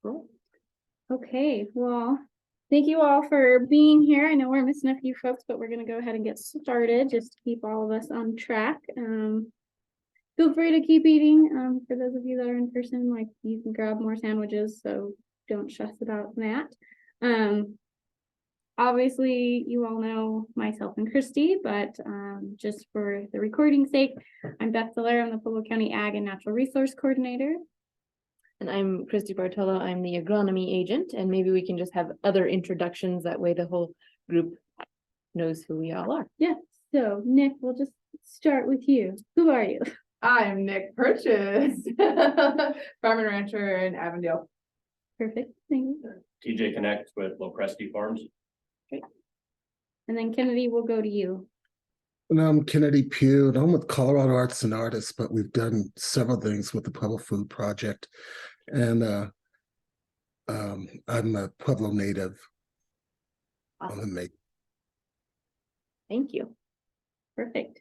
roll. Okay, well, thank you all for being here. I know we're missing a few folks, but we're gonna go ahead and get started just to keep all of us on track. Feel free to keep eating. For those of you that are in person, like you can grab more sandwiches, so don't stress about that. Obviously, you all know myself and Christy, but just for the recording's sake, I'm Beth Delaire. I'm the Pueblo County Ag and Natural Resource Coordinator. And I'm Christy Bartolo. I'm the agronomy agent, and maybe we can just have other introductions. That way the whole group knows who we all are. Yeah, so Nick, we'll just start with you. Who are you? I'm Nick Purchase, farm and rancher in Avondale. Perfect, thank you. TJ Connect with Lopresti Farms. And then Kennedy, we'll go to you. And I'm Kennedy Pugh, and I'm with Colorado Arts and Artists, but we've done several things with the Pueblo Food Project. And I'm a Pueblo native. Awesome. I'm a mate. Thank you. Perfect.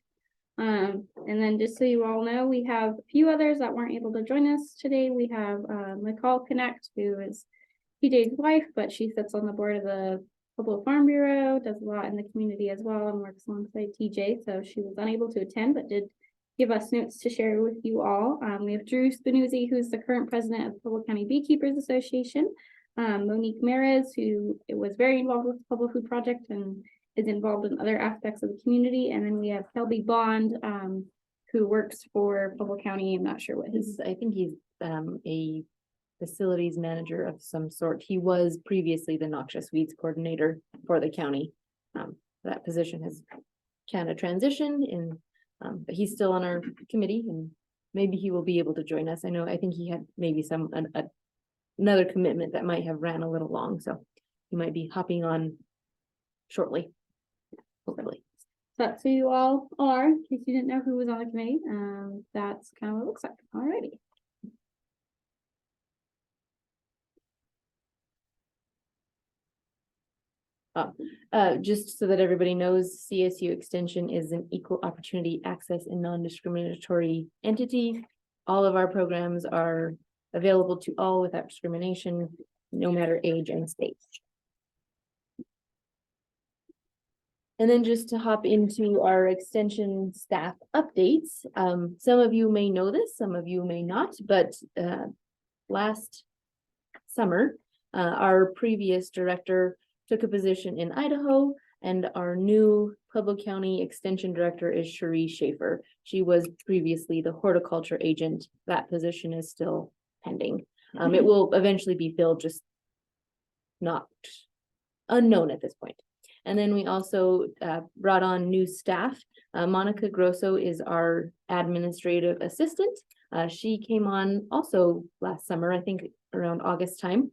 And then just so you all know, we have a few others that weren't able to join us today. We have McCall Connect, who is TJ's wife, but she sits on the board of the Pueblo Farm Bureau, does a lot in the community as well, and works alongside TJ. So she was unable to attend, but did give us notes to share with you all. We have Drew Spinuzzi, who's the current president of the Pueblo County Beekeepers Association. Monique Mares, who was very involved with the Pueblo Food Project and is involved in other aspects of the community. And then we have Kelby Bond, who works for Pueblo County. I'm not sure what his. I think he's a facilities manager of some sort. He was previously the noxious weeds coordinator for the county. That position has kind of transitioned, and but he's still on our committee, and maybe he will be able to join us. I think he had maybe another commitment that might have ran a little long, so he might be hopping on shortly. Hopefully. That's who you all are, in case you didn't know who was on the committee. That's kind of what it looks like. Alrighty. Just so that everybody knows, CSU Extension is an equal opportunity access and non-discriminatory entity. All of our programs are available to all without discrimination, no matter age and state. And then just to hop into our extension staff updates, some of you may know this, some of you may not, but last summer, our previous director took a position in Idaho, and our new Pueblo County Extension Director is Cherie Schaefer. She was previously the horticulture agent. That position is still pending. It will eventually be filled, just not unknown at this point. And then we also brought on new staff. Monica Grosso is our administrative assistant. She came on also last summer, I think around August time.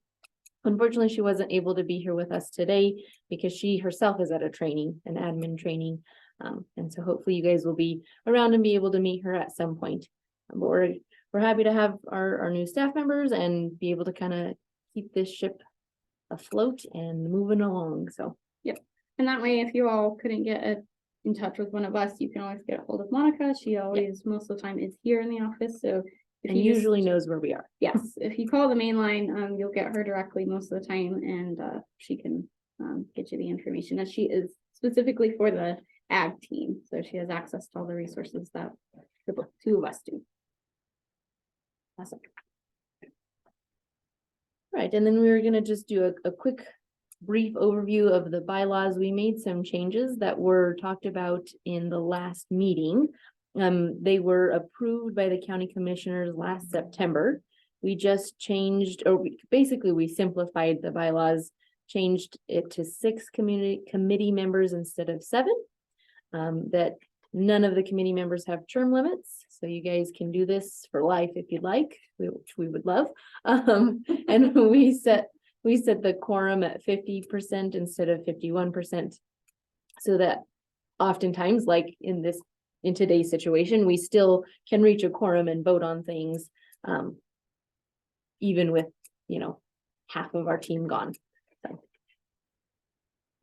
Unfortunately, she wasn't able to be here with us today because she herself is at a training, an admin training. And so hopefully you guys will be around and be able to meet her at some point. But we're happy to have our new staff members and be able to kind of keep this ship afloat and moving along. So, yep. And that way, if you all couldn't get in touch with one of us, you can always get a hold of Monica. She always, most of the time, is here in the office. So and usually knows where we are. Yes, if you call the main line, you'll get her directly most of the time, and she can get you the information. And she is specifically for the ag team, so she has access to all the resources that the two of us do. Awesome. Right, and then we were going to just do a quick brief overview of the bylaws. We made some changes that were talked about in the last meeting. They were approved by the county commissioners last September. We just changed, or basically we simplified the bylaws, changed it to 6 committee members instead of 7. That none of the committee members have term limits, so you guys can do this for life if you'd like, which we would love. And we set the quorum at 50% instead of 51%, so that oftentimes, like in today's situation, we still can reach a quorum and vote on things, even with, half of our team gone. So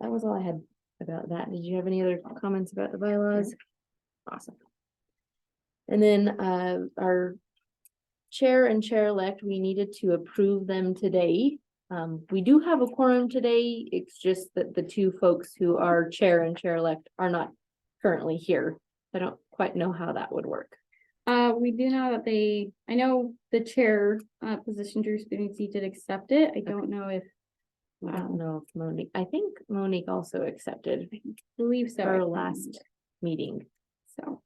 that was all I had about that. Did you have any other comments about the bylaws? Awesome. And then our chair and chair-elect, we needed to approve them today. We do have a quorum today. It's just that the two folks who are chair and chair-elect are not currently here. I don't quite know how that would work. We do know that I know the chair, position, Drew Spinuzzi did accept it. I don't know if, I don't know if Monique, I think Monique also accepted believe so. our last meeting. So.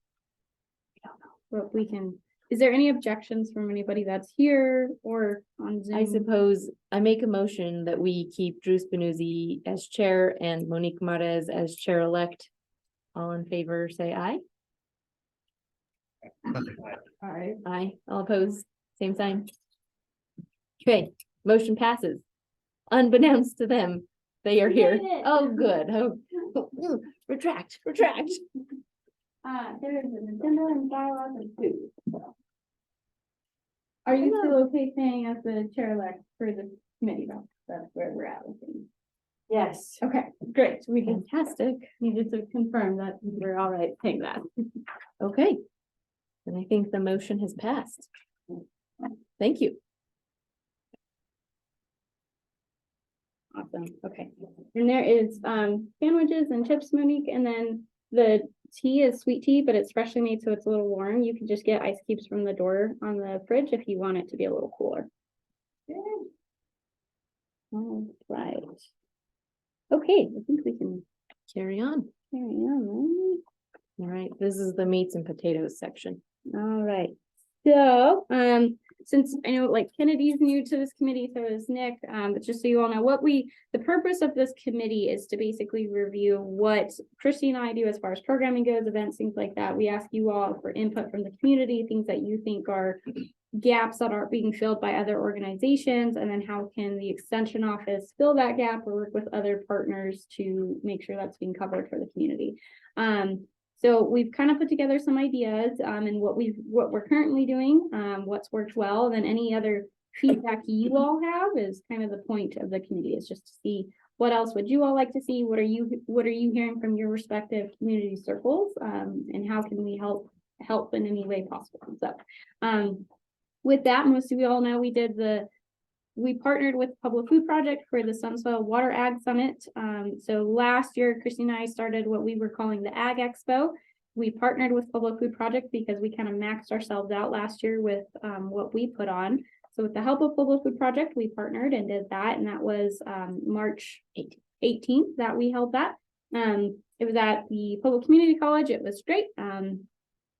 I don't know, but we can, is there any objections from anybody that's here or on Zoom? I suppose I make a motion that we keep Drew Spinuzzi as chair and Monique Marez as chair-elect. All in favor, say aye. Alright. Aye. All opposed, same sign. Okay, motion passes. Unbeknownst to them, they are here. did it. Oh, good. Oh, retract. There is an agenda and bylaws and food. So. Are you still okay staying as the chair-elect for the committee though? That's where we're at with things. Yes. Okay, great. We just Fantastic. needed to confirm that we're all right saying that. Okay. And I think the motion has passed. Thank you. Awesome, okay. And there is sandwiches and chips, Monique, and then the tea is sweet tea, but it's freshly made, so it's a little warm. You can just get ice cubes from the door on the fridge if you want it to be a little cooler. All right. Okay, I think we can Carry on. carry on. All right, this is the meats and potatoes section. All right, so, since I know like Kennedy's new to this committee, so is Nick, but just so you all know, the purpose of this committee is to basically review what Christy and I do as far as programming goes, events, things like that. We ask you all for input from the community, things that you think are gaps that aren't being filled by other organizations, and then how can the extension office fill that gap or work with other partners to make sure that's being covered for the community. So we've kind of put together some ideas, and what we're currently doing, what's worked well, then any other feedback you all have is kind of the point of the committee, is just to see what else would you all like to see, what are you hearing from your respective community circles, and how can we help in any way possible. So with that, most of you all know we partnered with Pueblo Food Project for the Sunsoil Water Ag Summit. So last year, Christy and I started what we were calling the Ag Expo. We partnered with Pueblo Food Project because we kind of maxed ourselves out last year with what we put on. So with the help of Pueblo Food Project, we partnered and did that. And that was March 18th that we held that. It was at the Pueblo Community College. It was great.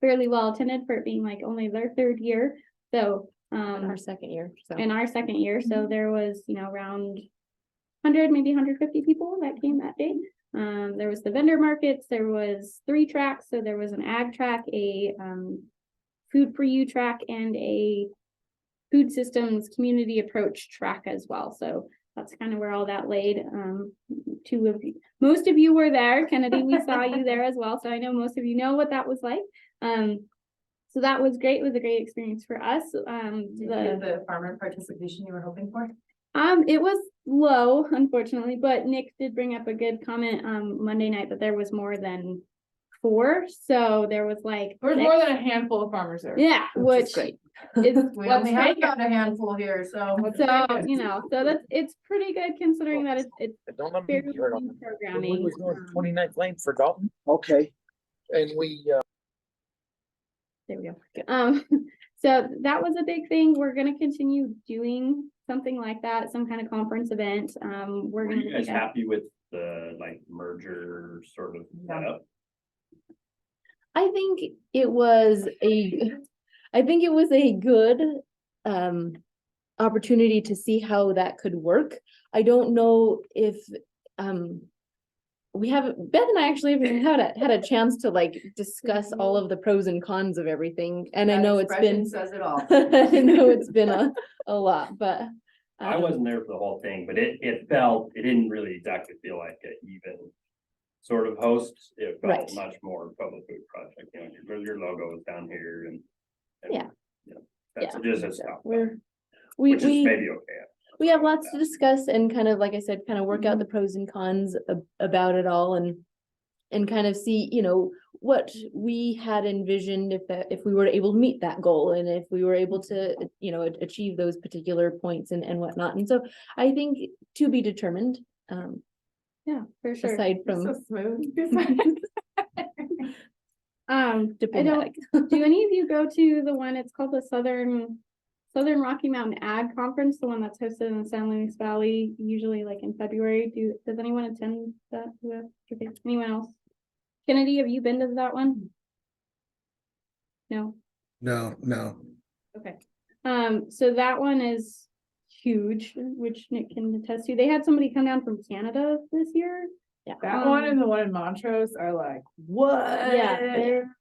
Fairly well attended for it being like only their third year. So Our second year. So in our second year, so there was, around 100, maybe 150 people that came that day. There was the vendor markets, there was 3 tracks, so there was an ag track, a food for you track, and a food systems community approach track as well. So that's kind of where all that laid. Most of you were there, Kennedy, we saw you there as well, so I know most of you know what that was like. So that was great. It was a great experience for us. The farmer participation you were hoping for? It was low, unfortunately, but Nick did bring up a good comment Monday night that there was more than 4. So there was like There was more than a handful of farmers there. yeah, which is great. is We what's only have great. about a handful here, so. So so it's pretty good considering that it's Don't let me fairly be heard new on. programming. We was doing 29th lane for Dalton. Okay. And we, There we go. So that was a big thing. We're gonna continue doing something like that, some kind of conference event. We're Were gonna. you guys happy with the merger sort of setup? I think it was a good opportunity to see how that could work. I don't know if Beth and I actually haven't had a chance to discuss all of the pros and cons of everything. And I know it's been Says it all. I know it's been a lot, but I wasn't there for the whole thing, but it didn't really exactly feel like an even sort of host. It felt Right. much more Public Food Project, your logo is down here and. Yeah. That's Yeah. just a stuff, we which is maybe okay. we have lots to discuss and kind of, like I said, kind of work out the pros and cons about it all and kind of see, what we had envisioned if we were able to meet that goal and if we were able to, achieve those particular points and whatnot. And so I think to be determined, Yeah, for sure. aside So from smooth. diplomatic. Do any of you go to the one, it's called the Southern Rocky Mountain Ag Conference, the one that's hosted in the San Luis Valley, usually like in February? Does anyone attend that? Okay, anyone else? Kennedy, have you been to that one? No? No. Okay. So that one is huge, which Nick can attest to. They had somebody come down from Canada this year. Yeah. That one and the one in Montrose are like, what? Yeah, they're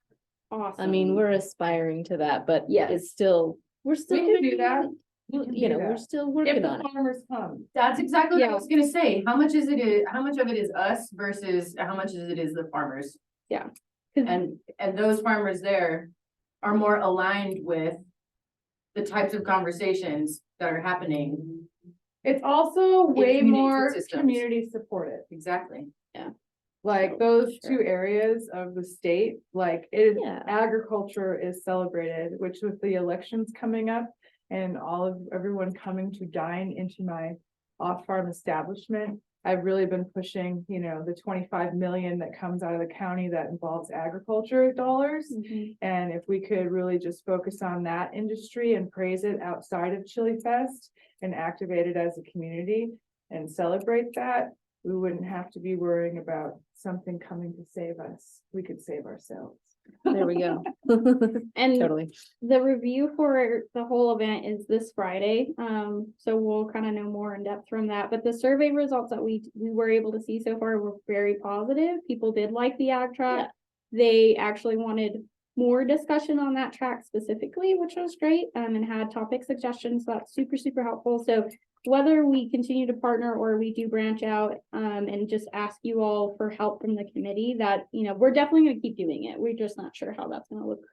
awesome. I mean, we're aspiring to that, but Yes. it's still, we're still. can do that. We We're can do we're that. still If working the on it. farmers come. That's exactly what I Yeah. was gonna say. How much of it is us versus how much of it is the farmers? 'Cause- And those farmers there are more aligned with the types of conversations that are happening. It's also way community more systems. community supportive. Exactly. Like those two areas of the state, like Yeah. agriculture is celebrated, which with the elections coming up. And everyone coming to dine into my off-farm establishment. I've really been pushing, the 25 million that comes out of the county that involves agriculture dollars. Mhm. And if we could really just focus on that industry and praise it outside of Chili Fest and activate it as a community and celebrate that, we wouldn't have to be worrying about something coming to save us. We could save ourselves. There we go. And Totally. the review for the whole event is this Friday. So we'll kind of know more in depth from that. But the survey results that we were able to see so far were very positive. People did like the ag track. They actually wanted more discussion on that track specifically, which was great, and had topic suggestions. So that's super, super helpful. So whether we continue to partner or we do branch out, and just ask you all for help from the committee, that, we're definitely going to keep doing it. We're just not sure how that's going to look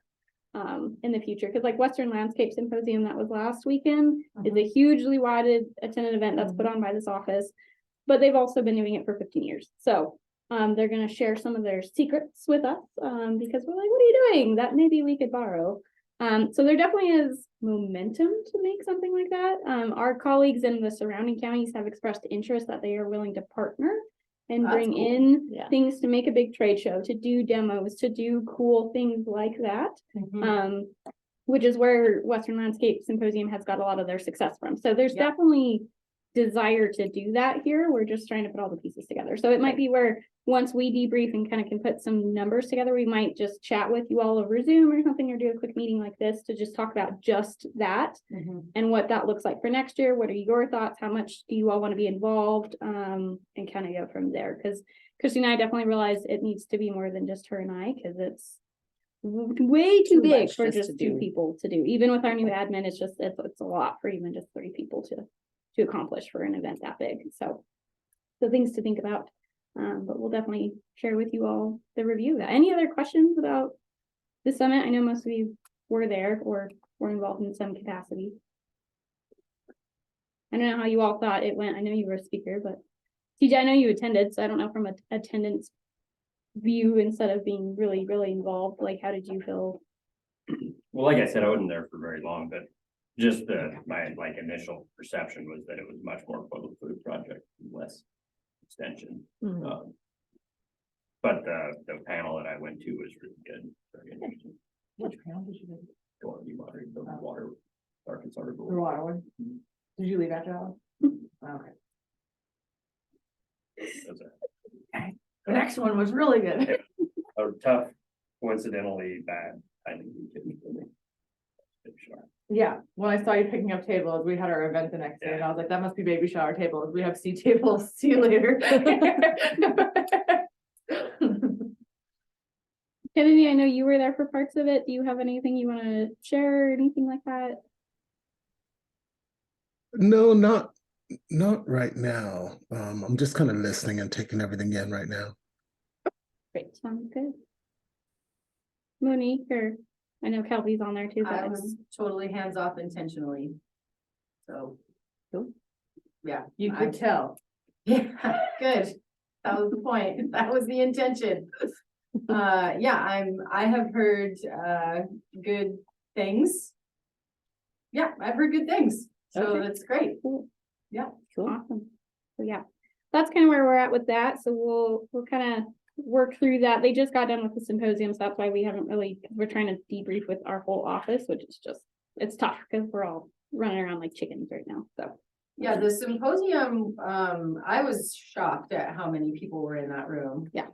in the future, because like Western Landscape Symposium that was last weekend is a hugely wided attended event that's put on by this office, but they've also been doing it for 15 years. So they're going to share some of their secrets with us, because we're like, what are you doing that maybe we could borrow? So there definitely is momentum to make something like that. Our colleagues in the surrounding counties have expressed interest that they are willing to partner and That's bring cool. in Yeah. things to make a big trade show, to do demos, to do cool things like that. Which is where Western Landscape Symposium has got a lot of their success from. So there's Yeah. definitely desire to do that here. We're just trying to put all the pieces together. So it might be where once we debrief and kind of can put some numbers together, we might just chat with you all over Zoom or something, or do a quick meeting like this to just talk about just that and what that looks like for next year. What are your thoughts? How much do you all want to be involved? And kind of go from there. Because Christy and I definitely realize it needs to be more than just her and I, because it's way too big much for just just to two do. people to do. Even with our new admin, it's a lot for even just 3 people to accomplish for an event that big. So things to think about. But we'll definitely share with you all the review of that. Any other questions about the summit? I know most of you were there or were involved in some capacity. I don't know how you all thought it went. I know you were a speaker, but TJ, I know you attended, so I don't know from an attendance view instead of being really, really involved. Like, how did you feel? Well, like I said, I wasn't there for very long, but just my initial perception was that it was much more Pueblo food project, less extension. Mhm. But the panel that I went to was really good, very interesting. Which panel did you do? The water, Arkansas River. The water one? Did you leave after that one? Okay. Those The next one was really good. are a tough, coincidentally bad. I think we could. Sure. Yeah, when I saw you picking up tables, we had our event the next day and I was like, that must be baby shower tables. We have C tables. See you later. Kennedy, I know you were there for parts of it. Do you have anything you want to share or anything like that? No, not right now. I'm just kind of listening and taking everything in right now. Great, sounds good. Monique, or I know Kelby's on there too. I But was totally hands off intentionally. So. Cool. Yeah. You could tell. Yeah, good. That was the point. That was the intention. Yeah, I have heard, good things. Yeah, I've heard good things, so Okay. that's great. Cool. Awesome. So yeah, that's kind of where we're at with that. So we'll kind of work through that. They just got done with the symposium, so that's why we haven't really, we're trying to debrief with our whole office, which is just, it's tough because we're all running around like chickens right now, so. Yeah, the symposium, I was shocked at how many people were in that room. Yeah.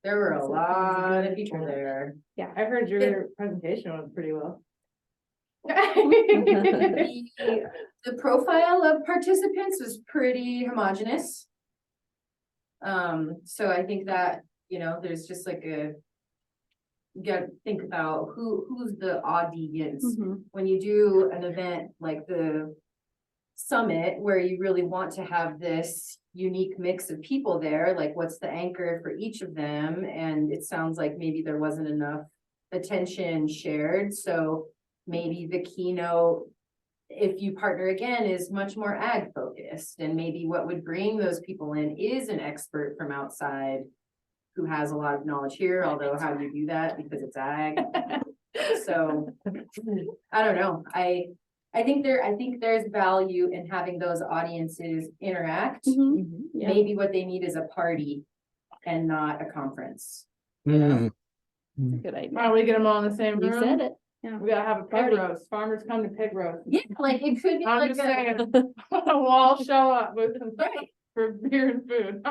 There were a That's a lot good of people turnout. there. I heard your presentation went pretty well. The profile of participants was pretty homogeneous. So I think that, there's just like you gotta think about who's the audience. Mhm. When you do an event like the summit, where you really want to have this unique mix of people there, like what's the anchor for each of them? And it sounds like maybe there wasn't enough attention shared, so maybe the keynote, if you partner again, is much more ag focused, and maybe what would bring those people in is an expert from outside who has a lot of knowledge here, although how do you do that because it's ag? So I don't know. I think there's value in having those audiences interact. Mhm. Yeah. Maybe what they need is a party and not a conference. Mm. Good idea. Why don't we get them all in the same You room? said it. We gotta have a pig Party. roast. Farmers come to pig roast. Yeah, like it could be I'm like just a saying, we'll all show up with for beer and food.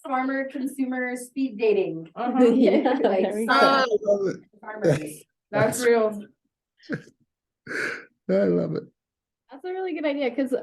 farmer consumer speed dating. Uh-huh. Yeah, Like there we I go. love it. Farmers. That's real. I love it. That's a really good idea, because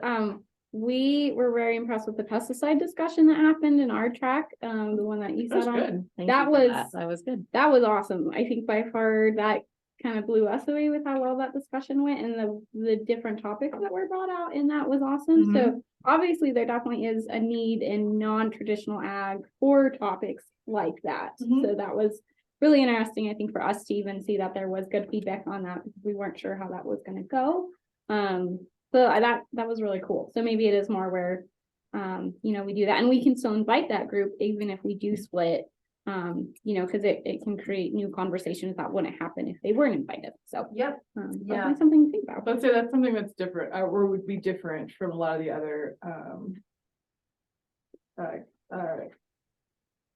we were very impressed with the pesticide discussion that happened in our track, the one that you That's sat on. good. Thank That you for was- That was good. That was awesome. I think by far that kind of blew us away with how well that discussion went, and the different topics that were brought out, and that was awesome. So obviously there definitely is a need in non-traditional ag for topics like that. Mhm. So that was really interesting, I think, for us to even see that there was good feedback on that, because we weren't sure how that was gonna go. That was really cool. So maybe it is more where, we do that, and we can still invite that group even if we do split. Because it can create new conversations that wouldn't happen if they weren't invited. So Yep. Yeah. definitely something to think about. Let's say that's something that's different, or would be different from a lot of the other,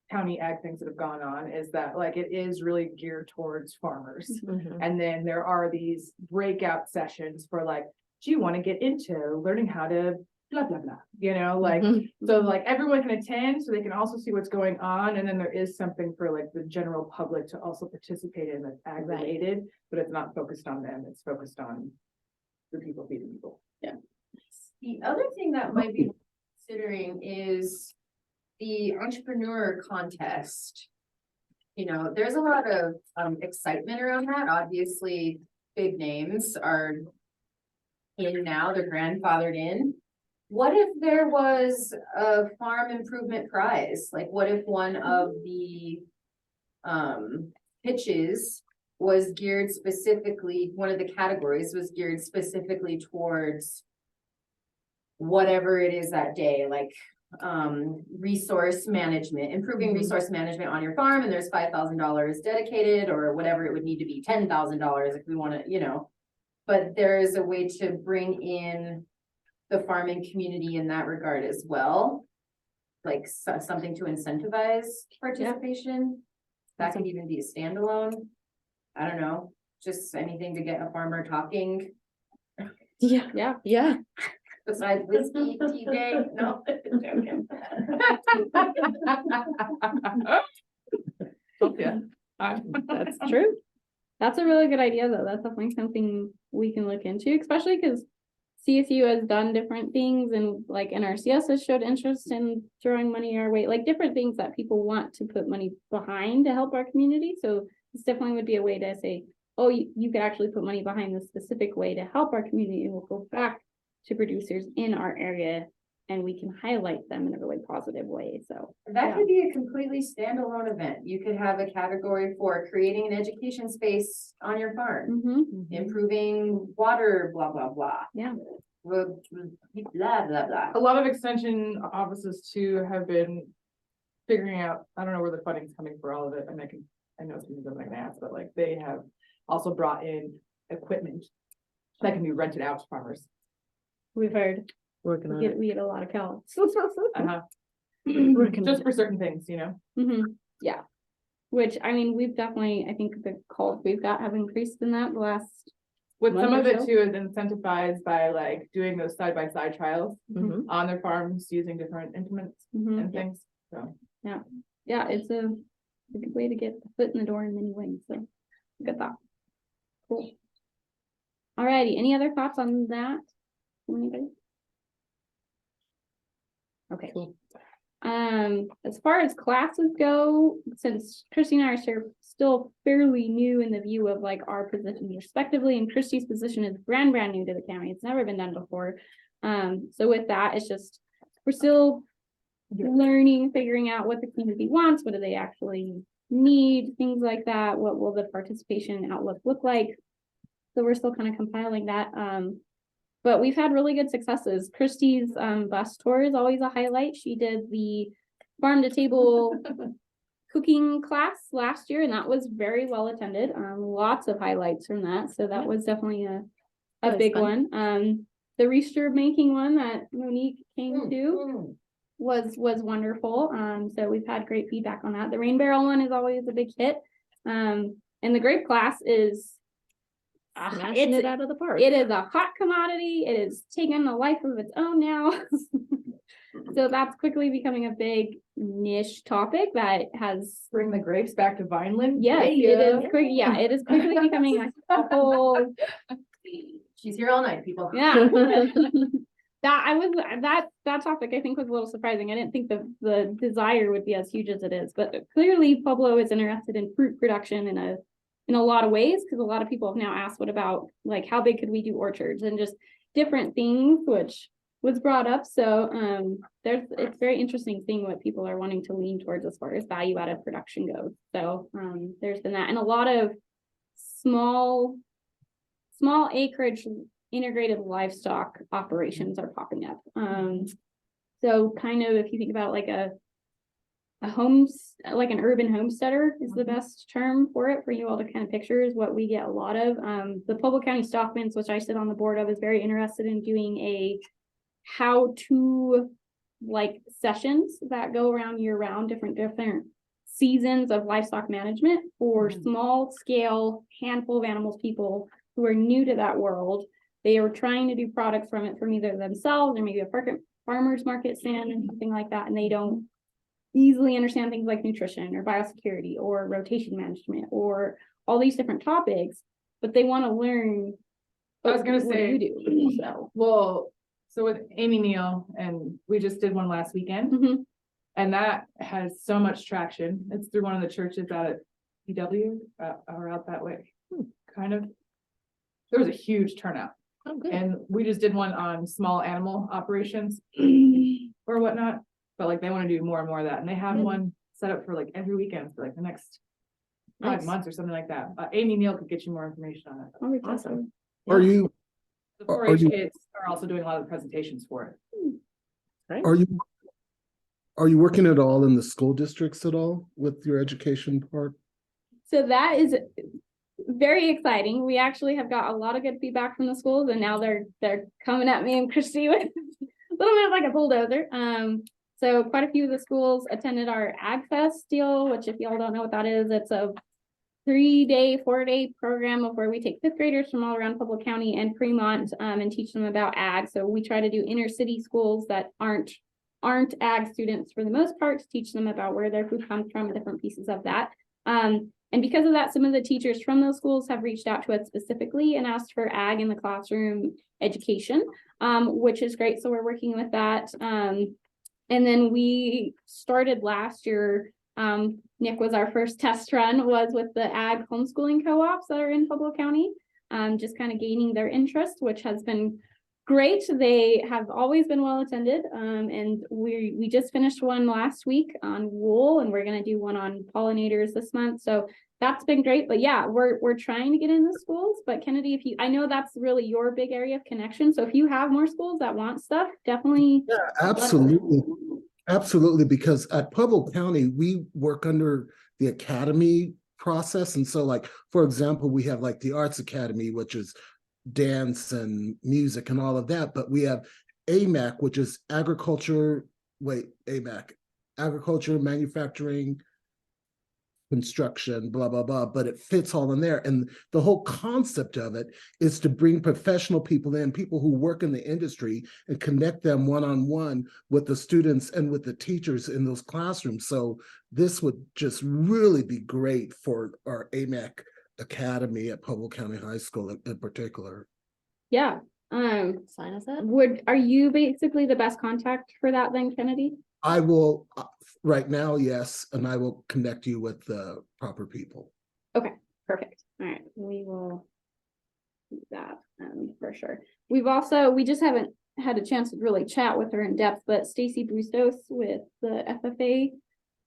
county ag things that have gone on, is that like it is really geared towards farmers. Mhm. And then there are these breakout sessions for like, do you want to get into learning how to blah, blah, blah, like, Mhm. so like everyone can attend, so they can also see what's going on. And then there is something for like the general public to also participate in that's ag Right. related, but it's not focused on them. It's focused on the people feeding people. The other thing that might be considering is the entrepreneur contest. There's a lot of excitement around that. Obviously, big names are in now, they're grandfathered in. What if there was a farm improvement prize? Like, what if one of the pitches was geared specifically, one of the categories was geared specifically towards whatever it is that day, like resource management, improving resource management on your farm, and there's $5,000 dedicated, or whatever it would need to be, $10,000 if we want to, but there is a way to bring in the farming community in that regard as well. Like something to incentivize participation. That could even be a standalone. I don't know, just anything to get a farmer talking Yeah, Yeah. yeah. besides whiskey, TJ, no. Joking. Yeah. That's true. That's a really good idea, though. That's definitely something we can look into, especially because CSU has done different things, and like NRCS has showed interest in throwing money our way, like different things that people want to put money behind to help our community. So this definitely would be a way to say, oh, you could actually put money behind this specific way to help our community, and we'll go back to producers in our area, and we can highlight them in a really positive way. So That could be a completely standalone event. You could have a category for creating an education space on your farm, improving water, blah, blah, blah. Yeah. Blah, blah, blah. A lot of extension offices too have been figuring out, I don't know where the funding's coming for all of it, and I can I know some of them are gonna ask, but like they have also brought in equipment that can be rented out to farmers. We've heard, Working on it. we get a lot of calls. Uh-huh. Working on Just it. for certain things, you know? Yeah, which, I mean, we've definitely, I think the calls we've got have increased in that the last. With some month of or it so. too is incentivized by like doing those side-by-side trials Mhm. on their farms using different implements Mhm. and things, so. Yeah, it's a good way to get the foot in the door in many ways, so good thought. Cool. Alrighty, any other thoughts on that? Anybody? Okay. Cool. As far as classes go, since Christy and I are still fairly new in the view of like our positions respectively, and Christy's position is brand new to the county. It's never been done before. So with that, it's just, we're still learning, figuring out what the community wants, what do they actually need, things like that. What will the participation outlook look like? So we're still kind of compiling that. But we've had really good successes. Christy's bus tour is always a highlight. She did the farm to table cooking class last year, and that was very well attended. Lots of highlights from that. So that was definitely a That was big fun. one. The Reister making one that Monique came to was wonderful. So we've had great feedback on that. The rain barrel one is always a big hit. And the grape class is Smashing it out of the park. it is a hot commodity. It is taking a life of its own now. So that's quickly becoming a big niche topic that has. Bring the grapes back to Vineland. Yes, it is quick. Yeah, it is quickly becoming a whole. She's here all night, people. Yeah. That topic I think was a little surprising. I didn't think the desire would be as huge as it is, but clearly Pueblo is interested in fruit production in a lot of ways, because a lot of people have now asked, what about like how big could we do orchards and just different things, which was brought up. So it's very interesting seeing what people are wanting to lean towards as far as value added production goes. So there's been that, and a lot of small acreage integrated livestock operations are popping up. So kind of if you think about like a like an urban homesteader is the best term for it, for you all to kind of picture, is what we get a lot of. The Pueblo County Stockmans, which I sit on the board of, is very interested in doing a how-to like sessions that go around year round, different seasons of livestock management for small scale handful of animals people who are new to that world. They are trying to do products from it from either themselves or maybe a farmer's market stand and something like that, and they don't easily understand things like nutrition or biosecurity or rotation management or all these different topics, but they want to learn. I was gonna say, what you do. So well, so with Amy Neal, and we just did one last weekend, Mhm. and that has so much traction. It's through one of the churches out at PW, or out that way, kind of. There was a huge turnout. Oh, good. And we just did one on small animal operations or whatnot, but like they want to do more and more of that, and they have one set up for like every weekend for like the next 5 Nice. months or something like that. Amy Neal could get you more information on it. I'll reach out to Awesome. them. Are you, The Are 4-H you- kids are also doing a lot of presentations for it. are you working at all in the school districts at all with your education part? So that is very exciting. We actually have got a lot of good feedback from the schools, and now they're coming at me and Christy with a little bit of like a bulldozer. So quite a few of the schools attended our Ag Fest deal, which if y'all don't know what that is, it's a 4-day program of where we take fifth graders from all around Pueblo County and Fremont and teach them about ag. So we try to do inner city schools that aren't ag students for the most part, to teach them about where their food comes from, different pieces of that. And because of that, some of the teachers from those schools have reached out to us specifically and asked for ag in the classroom education, which is great. So we're working with that. And then we started last year. Nick was our first test run, was with the ag homeschooling co-ops that are in Pueblo County, just kind of gaining their interest, which has been great. They have always been well attended. And we just finished one last week on wool, and we're going to do one on pollinators this month. So that's been great. But yeah, we're trying to get into schools. But Kennedy, I know that's really your big area of connection. So if you have more schools that want stuff, definitely. Yeah, absolutely. Absolutely, because at Pueblo County, we work under the academy process. And so like, for example, we have like the Arts Academy, which is dance and music and all of that, but we have AMAC, which is agriculture, manufacturing, construction, blah, blah, blah, but it fits all in there. And the whole concept of it is to bring professional people in, people who work in the industry, and connect them one-on-one with the students and with the teachers in those classrooms. So this would just really be great for our AMAC Academy at Pueblo County High School in particular. Yeah, Sign us up. are you basically the best contact for that then, Kennedy? I will, right now, yes, and I will connect you with the proper people. Perfect. All right, we will do that for sure. We just haven't had a chance to really chat with her in depth, but Stacy Bustos with the FFA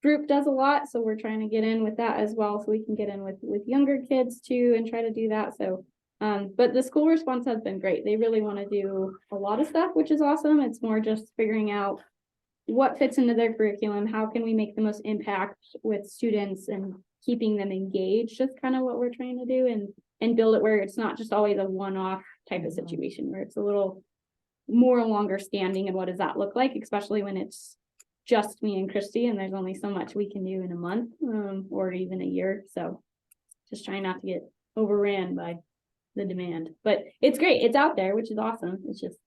group does a lot, so we're trying to get in with that as well, so we can get in with younger kids too and try to do that. So but the school response has been great. They really want to do a lot of stuff, which is awesome. It's more just figuring out what fits into their curriculum, how can we make the most impact with students and keeping them engaged, just kind of what we're trying to do, and build it where it's not just always a one-off type of situation, where it's a little more longer standing. And what does that look like, especially when it's just me and Christy and there's only so much we can do in a month or even a year. So just trying not to get overran by the demand, but it's great, it's out there, which is awesome. It's just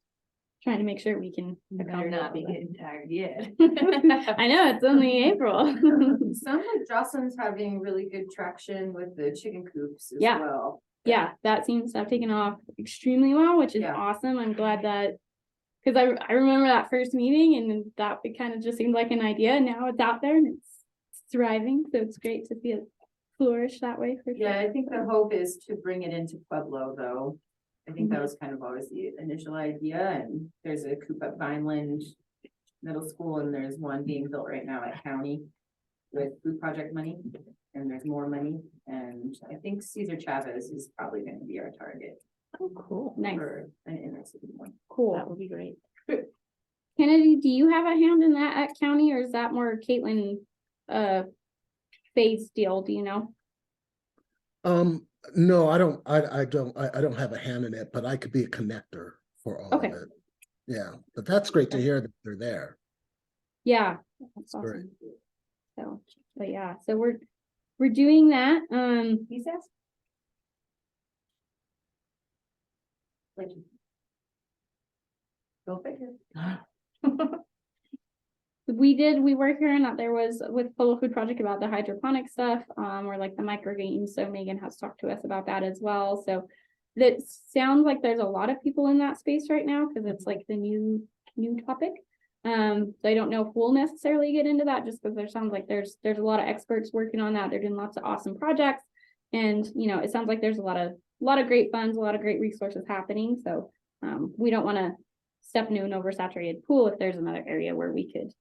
trying to make sure we can Better not be getting tired yet. I know, it's only April. Sounds like Jocelyn's having really good traction with the chicken coops as Yeah. well. Yeah, that seems to have taken off extremely well, which is Yeah. awesome. I'm glad that, because I remember that first meeting and that it kind of just seemed like an idea, and now it's out there and it's thriving. So it's great to see it flourish that way for Yeah, sure. I think the hope is to bring it into Pueblo, though. I think that was kind of always the initial idea, and there's a coop at Vineland Middle School, and there's one being built right now at County with food project money, and there's more money, and I think Cesar Chavez is probably gonna be our target Oh, cool. Nice, for an inner city one. That cool. would be great. Kennedy, do you have a hand in that at County, or is that more Caitlin Faye's deal? Do you know? No, I don't have a hand in it, but I could be a connector for all of Okay. it. Yeah, but that's great to hear that they're there. Yeah, that's Great. awesome. So, but yeah, so we're doing that. He says. Like. Go figure. We were hearing that there was with Pueblo Food Project about the hydroponic stuff, or like the micro games. So Megan has talked to us about that as well. So that sounds like there's a lot of people in that space right now, because it's like the new topic. So I don't know if we'll necessarily get into that, just because there sounds like there's a lot of experts working on that. They're doing lots of awesome projects, and it sounds like there's a lot of great funds, a lot of great resources happening. So we don't want to step into an oversaturated pool if there's another area where we could,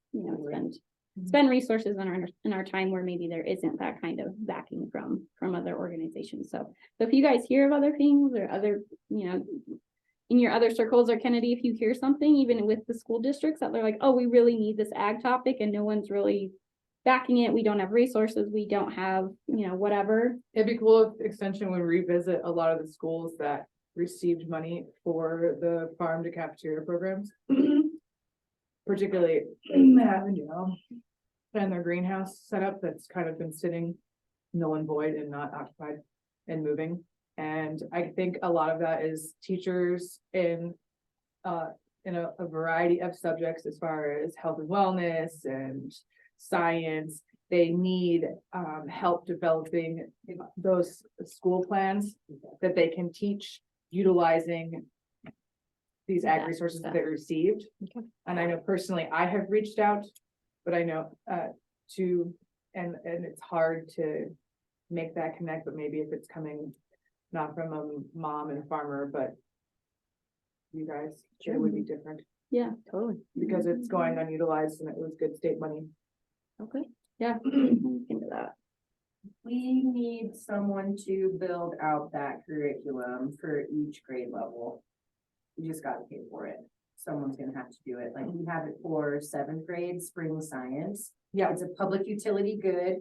spend resources in our time where maybe there isn't that kind of backing from other organizations. So if you guys hear of other things or other, in your other circles, or Kennedy, if you hear something, even with the school districts that they're like, oh, we really need this ag topic and no one's really backing it, we don't have resources, we don't have, whatever. It'd be cool if Extension would revisit a lot of the schools that received money for the farm to cafeteria programs. Particularly in Avondale and their greenhouse setup that's kind of been sitting null and void and not occupied and moving. And I think a lot of that is teachers in a variety of subjects as far as health and wellness and science. They need help developing those school plans that they can teach utilizing these ag resources that they received. Okay. And I know personally, I have reached out, but I know and it's hard to make that connect, but maybe if it's coming not from a mom and a farmer, but you guys, it would be different Yeah, Totally. because it's going unutilized and it was good state money. Okay. yeah. Look into that. We need someone to build out that curriculum for each grade level. You just gotta pay for it. Someone's gonna have to do it. Like we have it for 7th grade spring science. Yeah. It's a public utility good.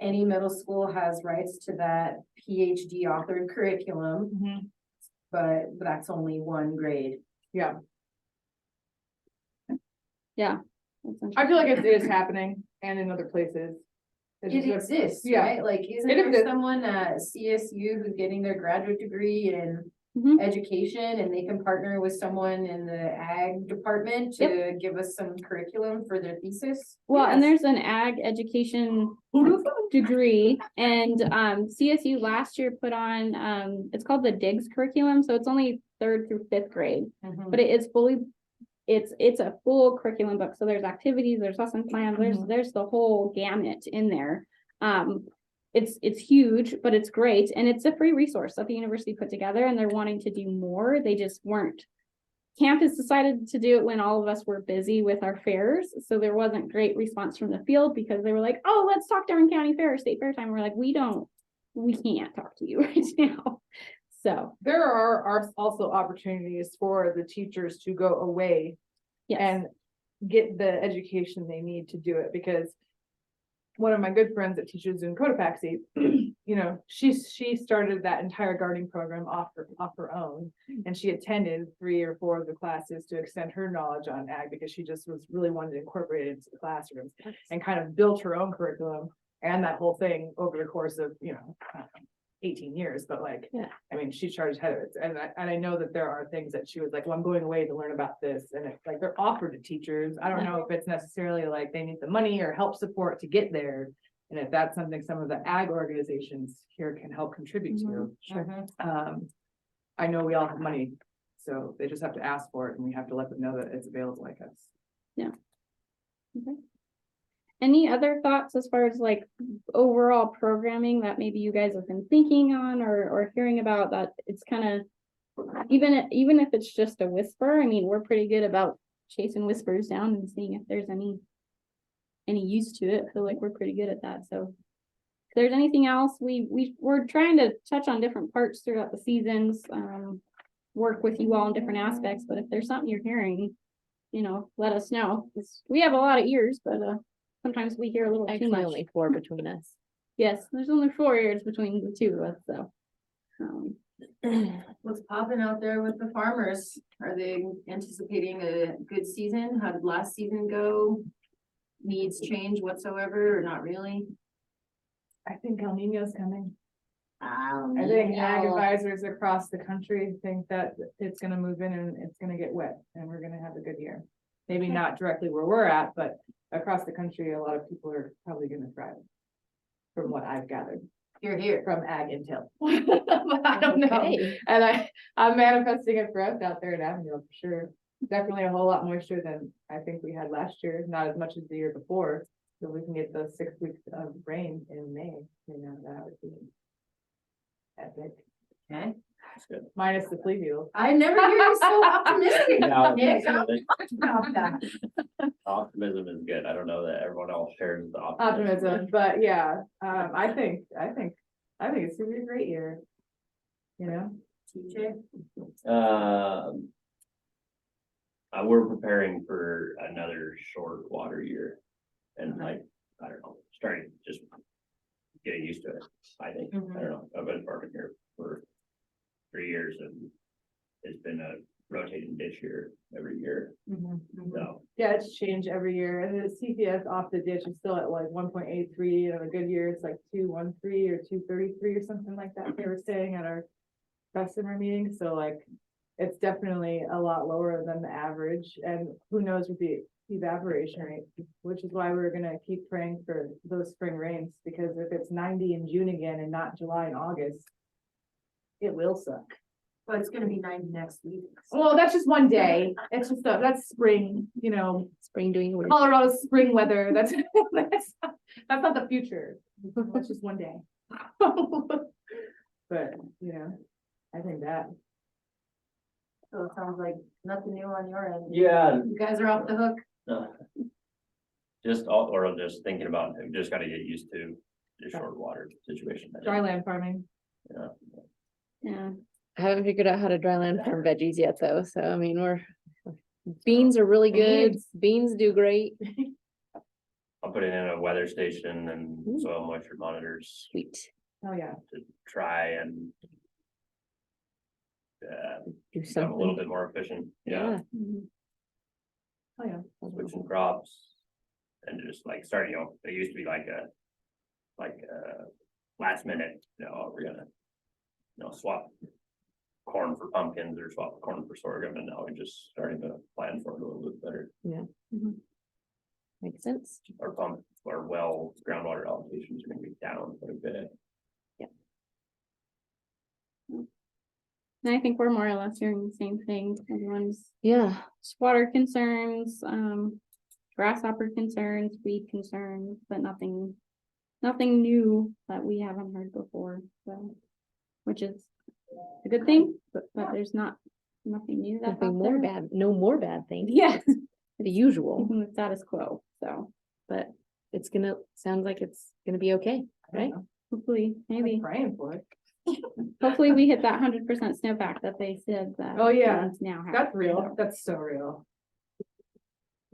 any middle school has rights to that PhD authored curriculum, Mhm. but that's only one grade. Yeah, Yeah. I feel like it is happening and in other places. It's It just- exists, yeah. right? Like, isn't It there exists. someone at CSU who's getting their graduate degree in Mhm. education and they can partner with someone in the ag department to give us some curriculum for their thesis? Well, and Yes. there's an ag education degree, and CSU last year put on, it's called the DIGS curriculum, so it's only 3rd through 5th grade, Mhm. but it is fully, it's a full curriculum book, so there's activities, there's lesson plans, there's the whole gamut in there. It's huge, but it's great, and it's a free resource that the university put together, and they're wanting to do more, they just weren't. Campus decided to do it when all of us were busy with our fairs, so there wasn't great response from the field because they were like, oh, let's talk during county fair, state fair time. We're like, we can't talk to you right now. So, There are also opportunities for the teachers to go away yes, and get the education they need to do it, because one of my good friends that teaches in Cotopaxi, you know, she started that entire gardening program off her own. And she attended 3 or 4 of the classes to extend her knowledge on ag, because she just was really wanted to incorporate it into the classrooms and kind of built her own curriculum and that whole thing over the course of, you know, I don't know, 18 years, but like, Yeah. I mean, she charged ahead of it. And I know that there are things that she was like, well, I'm going away to learn about this. And it's like, they're offered to teachers. I don't know if it's necessarily like they need the money or help support to get there. And if that's something some of the ag organizations here can help contribute to. Mhm. I know we all have money, so they just have to ask for it and we have to let them know that it's available, I guess. any other thoughts as far as like overall programming that maybe you guys have been thinking on or hearing about that it's kind of, even if it's just a whisper, I mean, we're pretty good about chasing whispers down and seeing if there's any use to it. I feel like we're pretty good at that, so. If there's anything else, we're trying to touch on different parts throughout the seasons, work with you all in different aspects, but if there's something you're hearing, you know, let us know. 'Cause we have a lot of ears, but sometimes we hear a little too Actually, much. only 4 between us. Yes, there's only 4 ears between the two of us, so. What's popping out there with the farmers? Are they anticipating a good season? How did last season go? Needs change whatsoever or not really? I think El Nino's coming. I I think ag advisors across the country think that it's gonna move in and it's gonna get wet and we're gonna have a good year. Maybe not directly where we're at, but across the country, a lot of people are probably gonna thrive. From what I've gathered You're here. from ag intel. I don't know. Okay. And I'm manifesting it for us out there in Avondale for sure. Definitely a whole lot moisture than I think we had last year, not as much as the year before. So we can get those 6 weeks of rain in May, you know, that would be epic, Okay. That's good. minus the flea beetle. I never hear you so optimistic. No, Nick. I don't talk about that. Optimism is good. I don't know that everyone else shares the optimism. Optimism, but yeah, I think it's gonna be a great year. You know, TJ, We're preparing for another short water year. And like, I don't know, starting just getting used to it, I think. I don't know, I've been farming here for 3 years and it's been a rotating ditch year every year, so. yeah, it's changed every year, and the CPS off the ditch is still at like 1.83, and a good year it's like 213 or 233 or something like that. They were saying at our customer meeting, so like, it's definitely a lot lower than the average, and who knows with the evaporation rate, which is why we're gonna keep praying for those spring rains, because if it's 90 in June again and not July and August, it will suck. but it's gonna be 90 next week. Well, that's just one day. It's just, that's spring, you know, Spring doing what Colorado spring weather. That's not the future. That's just one day. But, you know, I think that. So it sounds like nothing new on your end. Yeah. You guys are off the hook. Just thinking about, just gotta get used to the short water situation. Dryland farming. Yeah. Yeah, I haven't figured out how to dryland farm veggies yet though, so I mean, beans are really good, beans do great. I'll put it in a weather station and Ooh. soil moisture monitors Sweet. Oh, yeah. to try and Do become a little something. bit more efficient, yeah, Mhm. Oh, yeah. switching crops. And just like starting, it used to be like a last minute, we're gonna, swap corn for pumpkins or swap corn for sorghum, and now we're just starting to plan for it a little bit better. Makes sense. Our groundwater allocations are gonna be down quite a bit. And I think we're more or less hearing the same thing. Everyone's Yeah. just water concerns, grasshopper concerns, weed concerns, but nothing new that we haven't heard before, so. Which is a good thing, but there's nothing new that's Nothing out more there. bad, no more bad things. Yeah, The usual, keeping the status quo, so, but it's sounds like it's gonna be okay, right? hopefully, maybe, Praying for it. hopefully we hit that 100% snowpack that they said that. Oh, yeah. we now have. That's real. So, That's so real.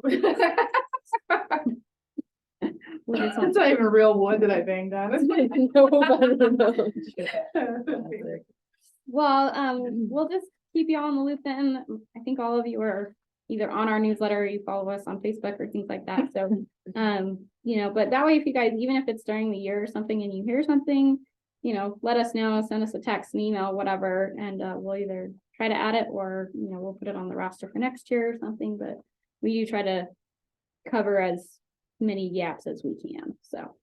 we just want- It's not even real wood that I banged on. Well, we'll just keep you all in the loop then. I think all of you are either on our newsletter or you follow us on Facebook or things like that. So, but that way, if you guys, even if it's during the year or something and you hear something, let us know, send us a text, an email, whatever, and we'll either try to add it or, we'll put it on the roster for next year or something, but we do try to cover as many gaps as we can. So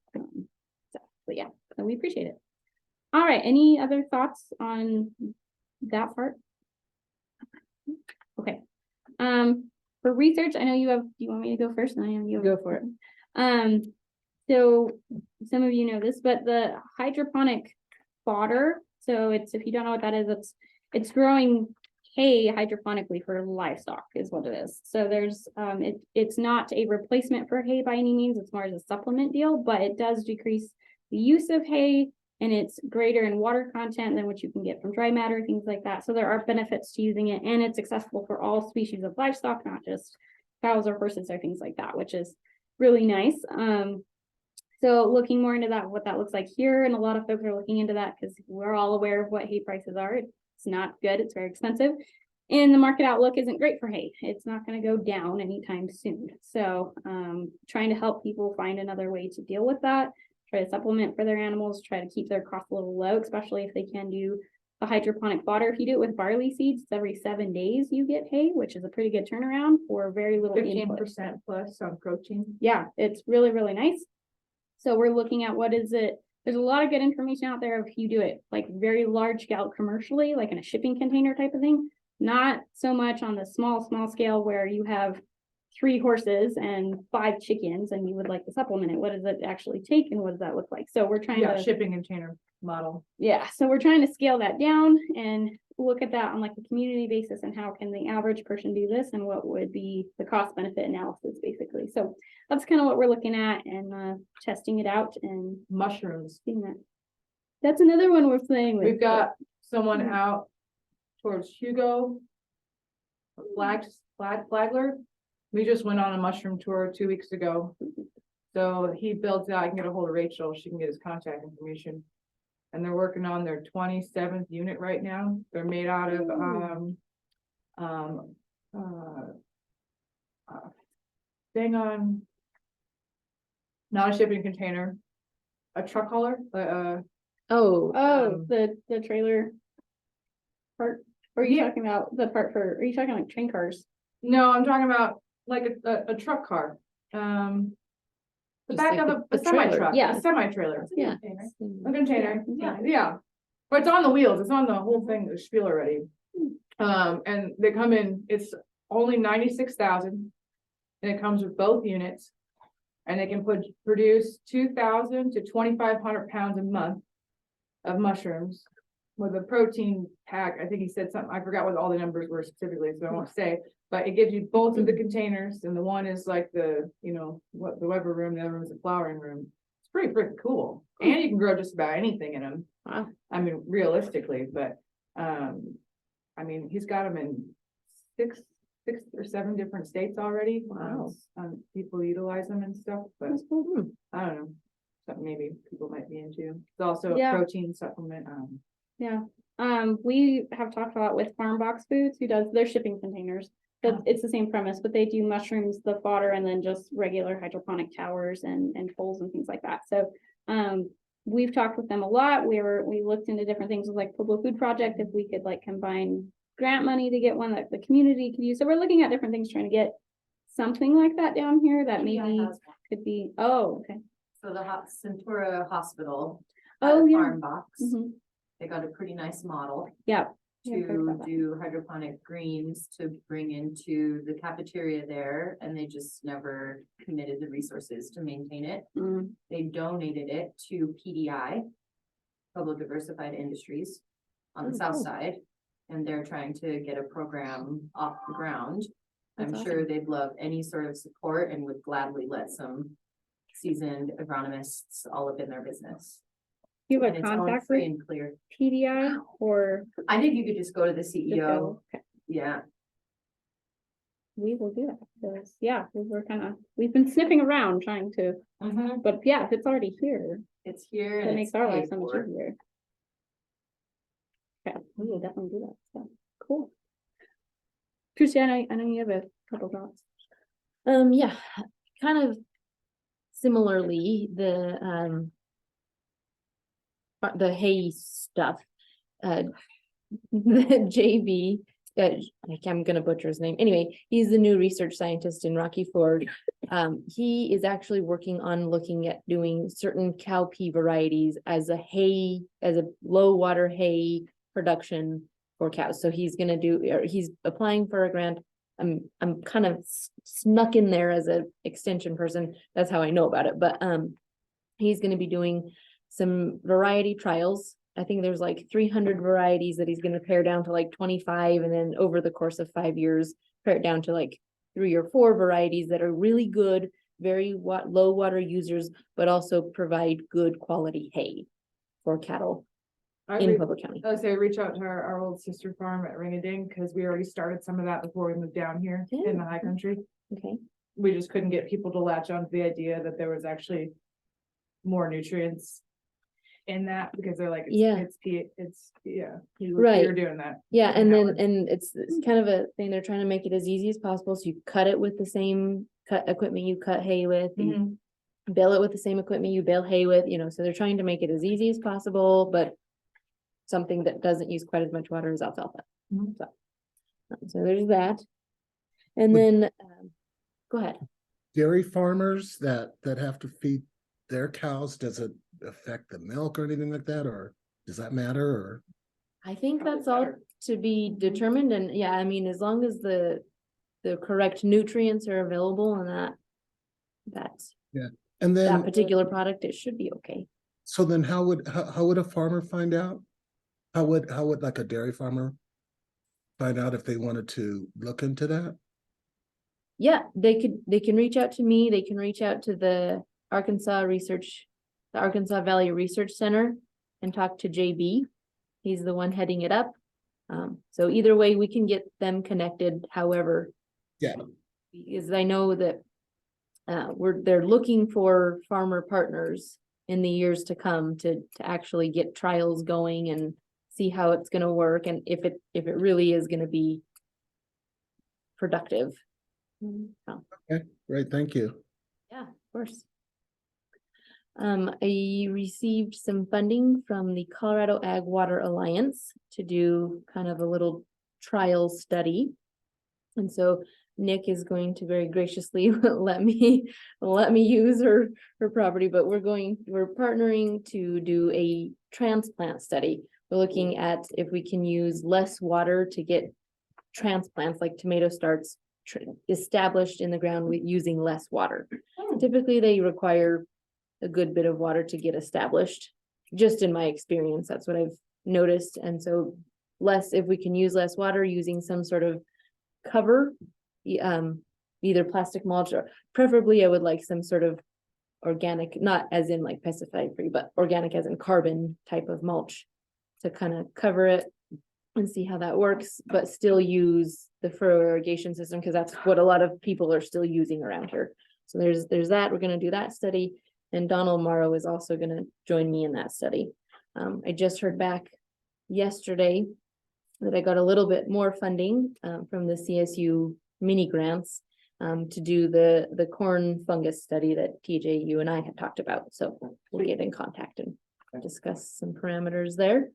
yeah, so we appreciate it. All right, any other thoughts on that part? Okay. For research, I know you have, do you want me to go first? I am you. Go for it. So some of you know this, but the hydroponic fodder, so if you don't know what that is, it's growing hay hydroponically for livestock is what it is. So it's not a replacement for hay by any means, it's more as a supplement deal, but it does decrease the use of hay and it's greater in water content than what you can get from dry matter, things like that. So there are benefits to using it and it's accessible for all species of livestock, not just cows or horses or things like that, which is really nice. So looking more into that, what that looks like here, and a lot of folks are looking into that because we're all aware of what hay prices are. It's not good, it's very expensive. And the market outlook isn't great for hay. It's not going to go down anytime soon. So trying to help people find another way to deal with that, try to supplement for their animals, try to keep their costs a little low, especially if they can do a hydroponic fodder. If you do it with barley seeds, it's every 7 days you get hay, which is a pretty good turnaround for very little input. 15% plus on protein. Yeah, it's really, really nice. So we're looking at what is it. There's a lot of good information out there if you do it like very large scale commercially, like in a shipping container type of thing. Not so much on the small scale where you have 3 horses and 5 chickens and you would like to supplement it. What does it actually take and what does that look like? So we're trying to shipping container model. Yeah, so we're trying to scale that down and look at that on like a community basis and how can the average person do this and what would be the cost benefit analysis basically. So that's kind of what we're looking at and testing it out and Mushrooms. seeing that. That's another one we're playing with. We've got someone Mhm. out towards Hugo. Flagler. We just went on a mushroom tour 2 weeks ago. So he built out, I can get a hold of Rachel, she can get his contact information. And they're working on their 27th unit right now. They're made out of not a shipping container, a truck hauler, Oh, The trailer part, or are you Yeah. talking about the part for, are you talking like train cars? no, I'm talking about like a truck car. The Just back like of a a semi trailer. truck, Yeah. a semi trailer. yeah. A container, Yeah. yeah, but it's on the wheels, it's on the whole thing, the spiel already. And they come in, it's only 96,000. And it comes with both units. And they can produce 2,000 to 2,500 pounds a month of mushrooms. With a protein pack, I think he said something, I forgot what all the numbers were specifically, so I won't say. But it gives you both of the containers, and the one is like the Weber room, the other room is the flowering room. It's pretty freaking cool. And you can grow just about anything in them. Wow. I mean, realistically, but, I mean, he's got them in 6 or 7 different states already. Wow. People utilize them and stuff, but Mhm. I don't know. Something maybe people might be into. It's also a Yeah. protein supplement. Yeah, we have talked a lot with Farm Box Foods, who does their shipping containers. But it's the same premise, but they do mushrooms, the fodder, and then just regular hydroponic towers and poles and things like that. So, we've talked with them a lot. We looked into different things with like Pueblo Food Project, if we could like combine grant money to get one that the community could use. So we're looking at different things, trying to get something like that down here that PEI maybe has one. could be, oh, okay. So the Centura Hospital. Oh, had a yeah. Farm Box. Mhm. They got a pretty nice model. Yeah. Yeah, I've heard To about that. do hydroponic greens to bring into the cafeteria there, and they just never committed the resources to maintain it. Mm, They donated it to PDI, Pueblo Diversified Industries, on the Oh, south cool. side. And they're trying to get a program off the ground. I'm That's sure they'd love any sort of support and would gladly let some seasoned agronomists all up in their business. You have And a it's owned contact free with and clear. PDI or I think you could just go to the the CEO. bill? Okay. Yeah, We will do that, because, yeah, we've been sniffing around trying to, but yeah, if it's already here, it's here and that it's makes our life paid so much for. easier. Okay, we will definitely do that, so, cool. Christy, I know you have a couple thoughts. Yeah, kind of similarly, the hay stuff, the JV, I'm gonna butcher his name. Anyway, he's the new research scientist in Rocky Ford. He is actually working on looking at doing certain cowpea varieties as a low water hay production for cows. So he's gonna he's applying for a grant. I'm kind of snuck in there as an extension person. That's how I know about it, but, he's gonna be doing some variety trials. I think there's like 300 varieties that he's gonna pare down to like 25, and then over the course of 5 years, pare it down to like 3 or 4 varieties that are really good, very low water users, but also provide good quality hay for cattle in Pueblo County. I would say reach out to our old sister farm at Ring-a-Ding, because we already started some of that before we moved down here in the high country. Okay, We just couldn't get people to latch on to the idea that there was actually more nutrients in that, because they're like, Yeah. You're doing that. yeah, and that then, one. and it's kind of a thing, they're trying to make it as easy as possible, so you cut it with the same cut equipment you cut hay with, you Mhm. bale it with the same equipment you bale hay with, so they're trying to make it as easy as possible, but something that doesn't use quite as much water as alfalfa. Mhm. So there's that. And Would- then, go ahead. Dairy farmers that have to feed their cows, does it affect the milk or anything like that, or does that matter, or? I think that's all to be determined, and yeah, I mean, as long as the correct nutrients are available and And that then, particular product, it should be okay. so then how would a farmer find out? How would like a dairy farmer find out if they wanted to look into that? Yeah, they can reach out to me, they can reach out to the Arkansas Valley Research Center and talk to JB. He's the one heading it up. So either way, we can get them connected, however. Yeah. Because I know that they're looking for farmer partners in the years to come to actually get trials going and see how it's gonna work, and if it really is gonna be productive. Great, thank you. Yeah, of course. I received some funding from the Colorado Ag Water Alliance to do kind of a little trial study. And so Nick is going to very graciously let me use her property, but we're partnering to do a transplant study. We're looking at if we can use less water to get transplants like tomato starts established in the ground with using less water. Typically, they require a good bit of water to get established. Just in my experience, that's what I've noticed. And so if we can use less water using some sort of cover, either plastic mulch, or preferably I would like some sort of organic, not as in like pesticide free, but organic as in carbon type of mulch to kind of cover it, and see how that works, but still use the furrow irrigation system, because that's what a lot of people are still using around here. So there's that, we're gonna do that study, and Donald Morrow is also gonna join me in that study. I just heard back yesterday that I got a little bit more funding, from the CSU mini grants, to do the corn fungus study that TJ, you and I had talked about, so we'll get in contact and discuss some parameters there.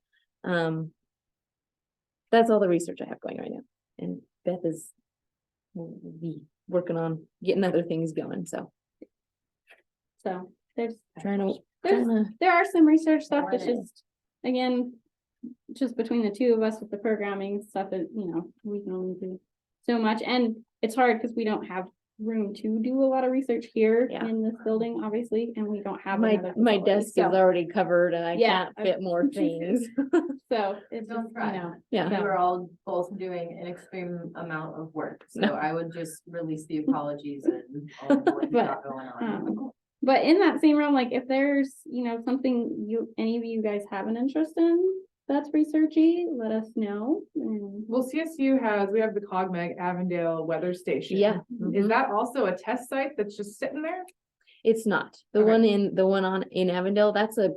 That's all the research I have going right now, and Beth will be working on getting other things going, so So there's, trying to. there are some research stuff that's just, again, just between the two of us with the programming stuff that, we can only do so much, and it's hard because we don't have room to do a lot of research here Yeah. in this building, obviously, and we don't have My another facility, desk is so- already covered and I Yeah, can't fit more things. So it's Don't just, try. Yeah. You are all both doing an extreme amount of work, so No. I would just release the apologies and all of what you got going on. but in that same realm, like if there's, something any of you guys have an interest in that's researchy, let us know. And Well, CSU we have the CogMag Avondale Weather Station. Yeah. Is mhm. that also a test site that's just sitting there? It's not. The Okay. one in Avondale,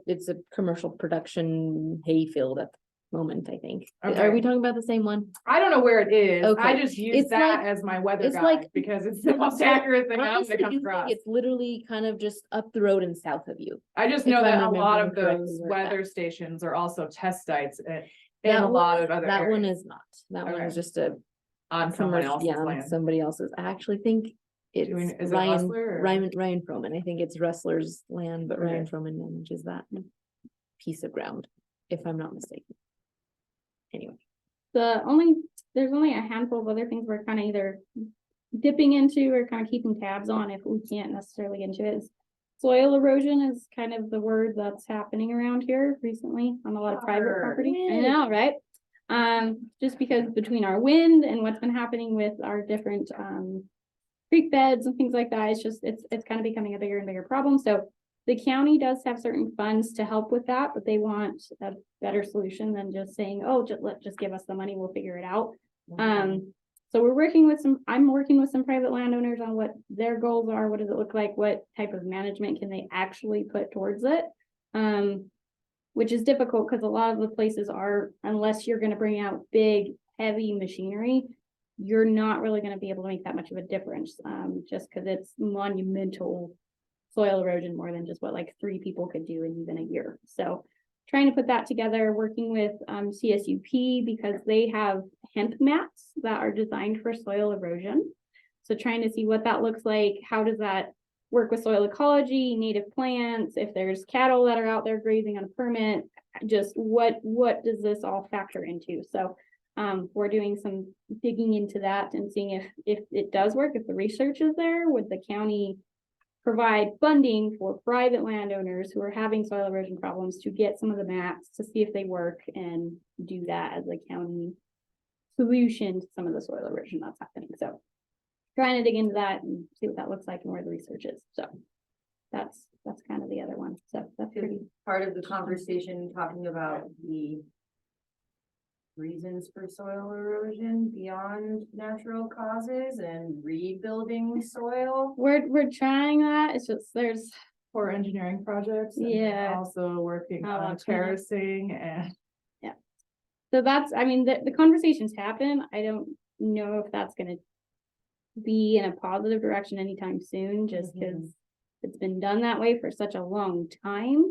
it's a commercial production hayfield at the moment, I think. Are Okay. we talking about the same one? I don't know where it is. I Okay. just use It's that like- as my weather it's guide like- because it's the most accurate thing I'm Honestly, gonna come do think across. it's literally kind of just up the road and south of you. I just if know that I'm a lot of remembering correctly those where it's at. weather stations are also test sites in That a lot one- of other That one areas is not. That one Okay. is just a on someone commercial, else's yeah, land. somebody else's. I actually think it's Is it Ryan, Rustler or- Ryan Froman. I think it's Rustler's land, but Ryan Okay. Froman manages that piece of ground, if I'm not mistaken. Anyway, there's only a handful of other things we're kind of either dipping into or kind of keeping tabs on if we can't necessarily get into it. Soil erosion is kind of the word that's happening around here recently on a lot of private Shocker. property. I know, right? Just because between our wind and what's been happening with our different creek beds and things like that, it's kind of becoming a bigger and bigger problem. So the county does have certain funds to help with that, but they want a better solution than just saying, oh, just give us the money, we'll figure it out. So I'm working with some private landowners on what their goals are, what does it look like, what type of management can they actually put towards it? Which is difficult because a lot of the places are, unless you're gonna bring out big, heavy machinery, you're not really gonna be able to make that much of a difference, just because it's monumental soil erosion more than just what like 3 people could do in even a year. So trying to put that together, working with CSUP because they have hemp mats that are designed for soil erosion. So trying to see what that looks like, how does that work with soil ecology, native plants, if there's cattle that are out there grazing on a permit, just what does this all factor into? So we're doing some digging into that and seeing if it does work, if the research is there, would the county provide funding for private landowners who are having soil erosion problems to get some of the maps to see if they work and do that as a county solution to some of the soil erosion that's happening. So trying to dig into that and see what that looks like and where the research is. So that's kind of the other one. So that's pretty. Part of the conversation talking about the reasons for soil erosion beyond natural causes and rebuilding soil. We're trying that. It's just there's For engineering projects. and Yeah. Also working Oh, on that's really- terracing and so that's, I mean, the conversations happen. I don't know if that's gonna be in a positive direction anytime soon, just because it's been done that way for such a long time.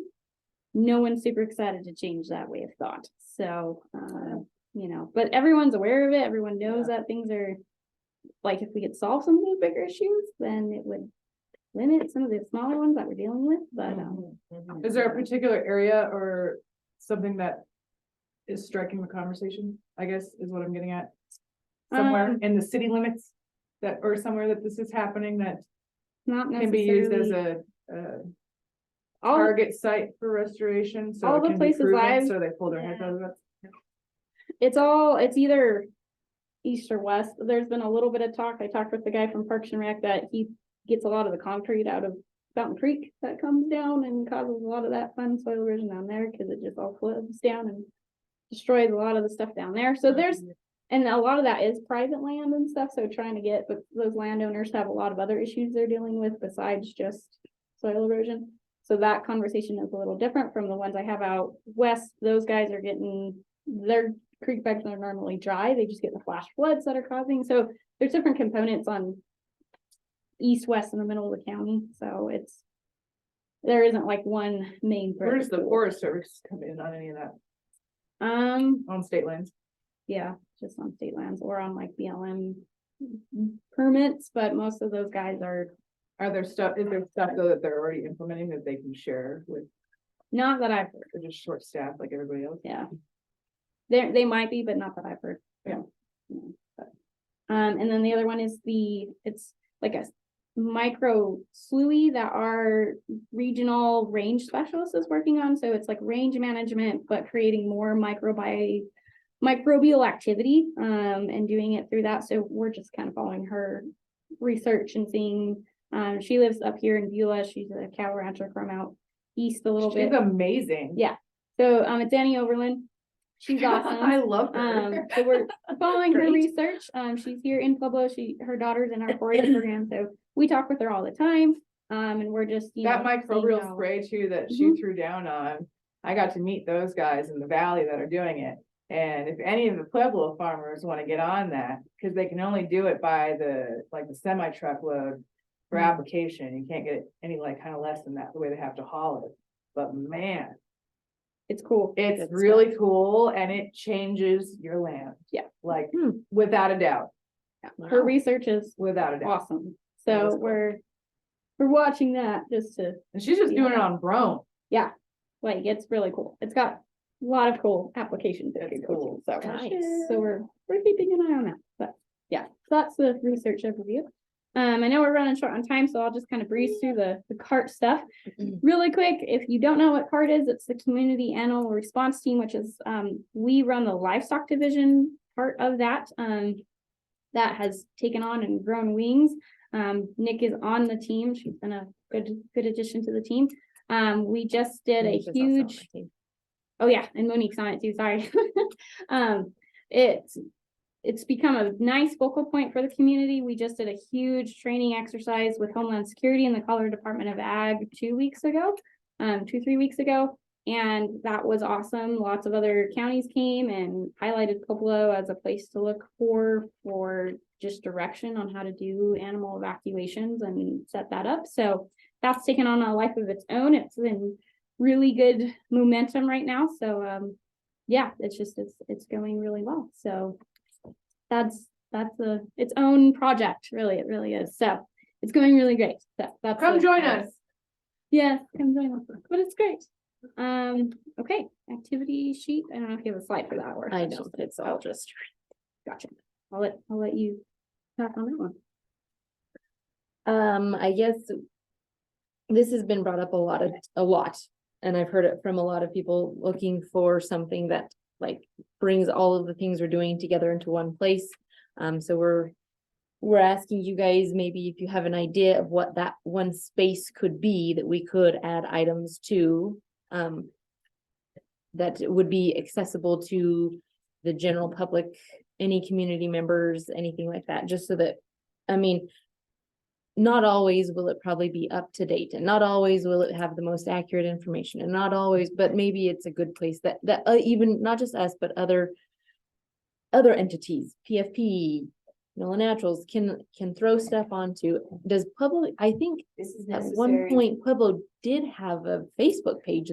No one's super excited to change that way of thought. So, but everyone's aware of it. Everyone knows that things are, like, if we could solve some of those bigger issues, then it would limit some of the smaller ones that we're dealing with, but, is there a particular area or something that is striking the conversation, I guess, is what I'm getting at? Somewhere in the city limits that, or somewhere that this is happening that not can be used as necessarily. a All, target site for restoration, so all it the can be places proven, I've- so they pull their heck out of it. it's either east or west. There's been a little bit of talk. I talked with the guy from Parks and Rec that he gets a lot of the concrete out of Fountain Creek that comes down and causes a lot of that fun soil erosion down there because it just all floods down and destroyed a lot of the stuff down there. So and a lot of that is private land and stuff, so trying to get, but those landowners have a lot of other issues they're dealing with besides just soil erosion. So that conversation is a little different from the ones I have out west. Those guys are getting, their creek beds are normally dry, they just get the flash floods that are causing, so there's different components on east, west, in the middle of the county, so there isn't like one main. Where does the Forest Service come in on any of that, on state lands? Yeah, just on state lands or on like BLM permits, but most of those guys are Is there stuff though that they're already implementing that they can share with, not that I've heard. they're just short staffed like everybody else? Yeah. They might be, but not that I've heard. Yeah. But, and then the other one is it's like a micro SLUI that our regional range specialist is working on. So it's like range management, but creating more microbial activity, and doing it through that. So we're just kind of following her research and seeing, she lives up here in Beulah. She's a cow rancher from out east a little She's bit. amazing. Yeah. So, it's Danny Overland. She's awesome. I love her. So we're following her Great. research. She's here in Pueblo. Her daughter's in our 4-H program, so we talk with her all the time. And we're just, That seeing microbial how- spray too that she threw down on, I got to meet those guys in the valley that are doing it. And if any of the Pueblo farmers want to get on that, because they can only do it by the semi truckload for application, you can't get it any kind of less than that, the way they have to haul it. But man, It's cool. it's Good really cool and it changes your land. Yeah. Like, Hmm. without a doubt, Her Wow. research is without a doubt. awesome. That was So cool. we're watching that just to, And she's just doing it on Brome. yeah, like it's really cool. It's got a lot of cool applications. it It's could go cool. to, So, Nice. so we're keeping an eye on that. But yeah, so that's the research overview. I know we're running short on time, so I'll just kind of breeze through the CART stuff really quick. If you don't know what CART is, it's the Community Animal Response Team, which is, we run the livestock division part of that. That has taken on and grown wings. Nick is on the team. She's been a good addition to the team. We just did a Monique is also on huge, my team. oh yeah, and Monique's on it too, sorry. It's become a nice focal point for the community. We just did a huge training exercise with Homeland Security and the Colorado Department of Ag 3 weeks ago. And that was awesome. Lots of other counties came and highlighted Pueblo as a place to look for just direction on how to do animal evacuations and set that up. So that's taken on a life of its own. It's in really good momentum right now. So yeah, it's going really well. So that's its own project, really. It really is. So it's going really great. So that's Come join us. Yeah, come join us. But it's great. Okay, activity sheet. I don't know if you have a slide for that or. I that's know, just- it's all just. Gotcha. I'll let you talk on that one. I guess this has been brought up a lot, and I've heard it from a lot of people looking for something that like brings all of the things we're doing together into one place. So we're asking you guys, maybe if you have an idea of what that one space could be that we could add items to, that would be accessible to the general public, any community members, anything like that, just so that, I mean, not always will it probably be up to date, and not always will it have the most accurate information, and not always, but maybe it's a good place that even not just us, but other entities, PFP, NOLA Naturals can throw stuff onto. Does Pueblo, I think This is at one necessary. point Pueblo did have a Facebook page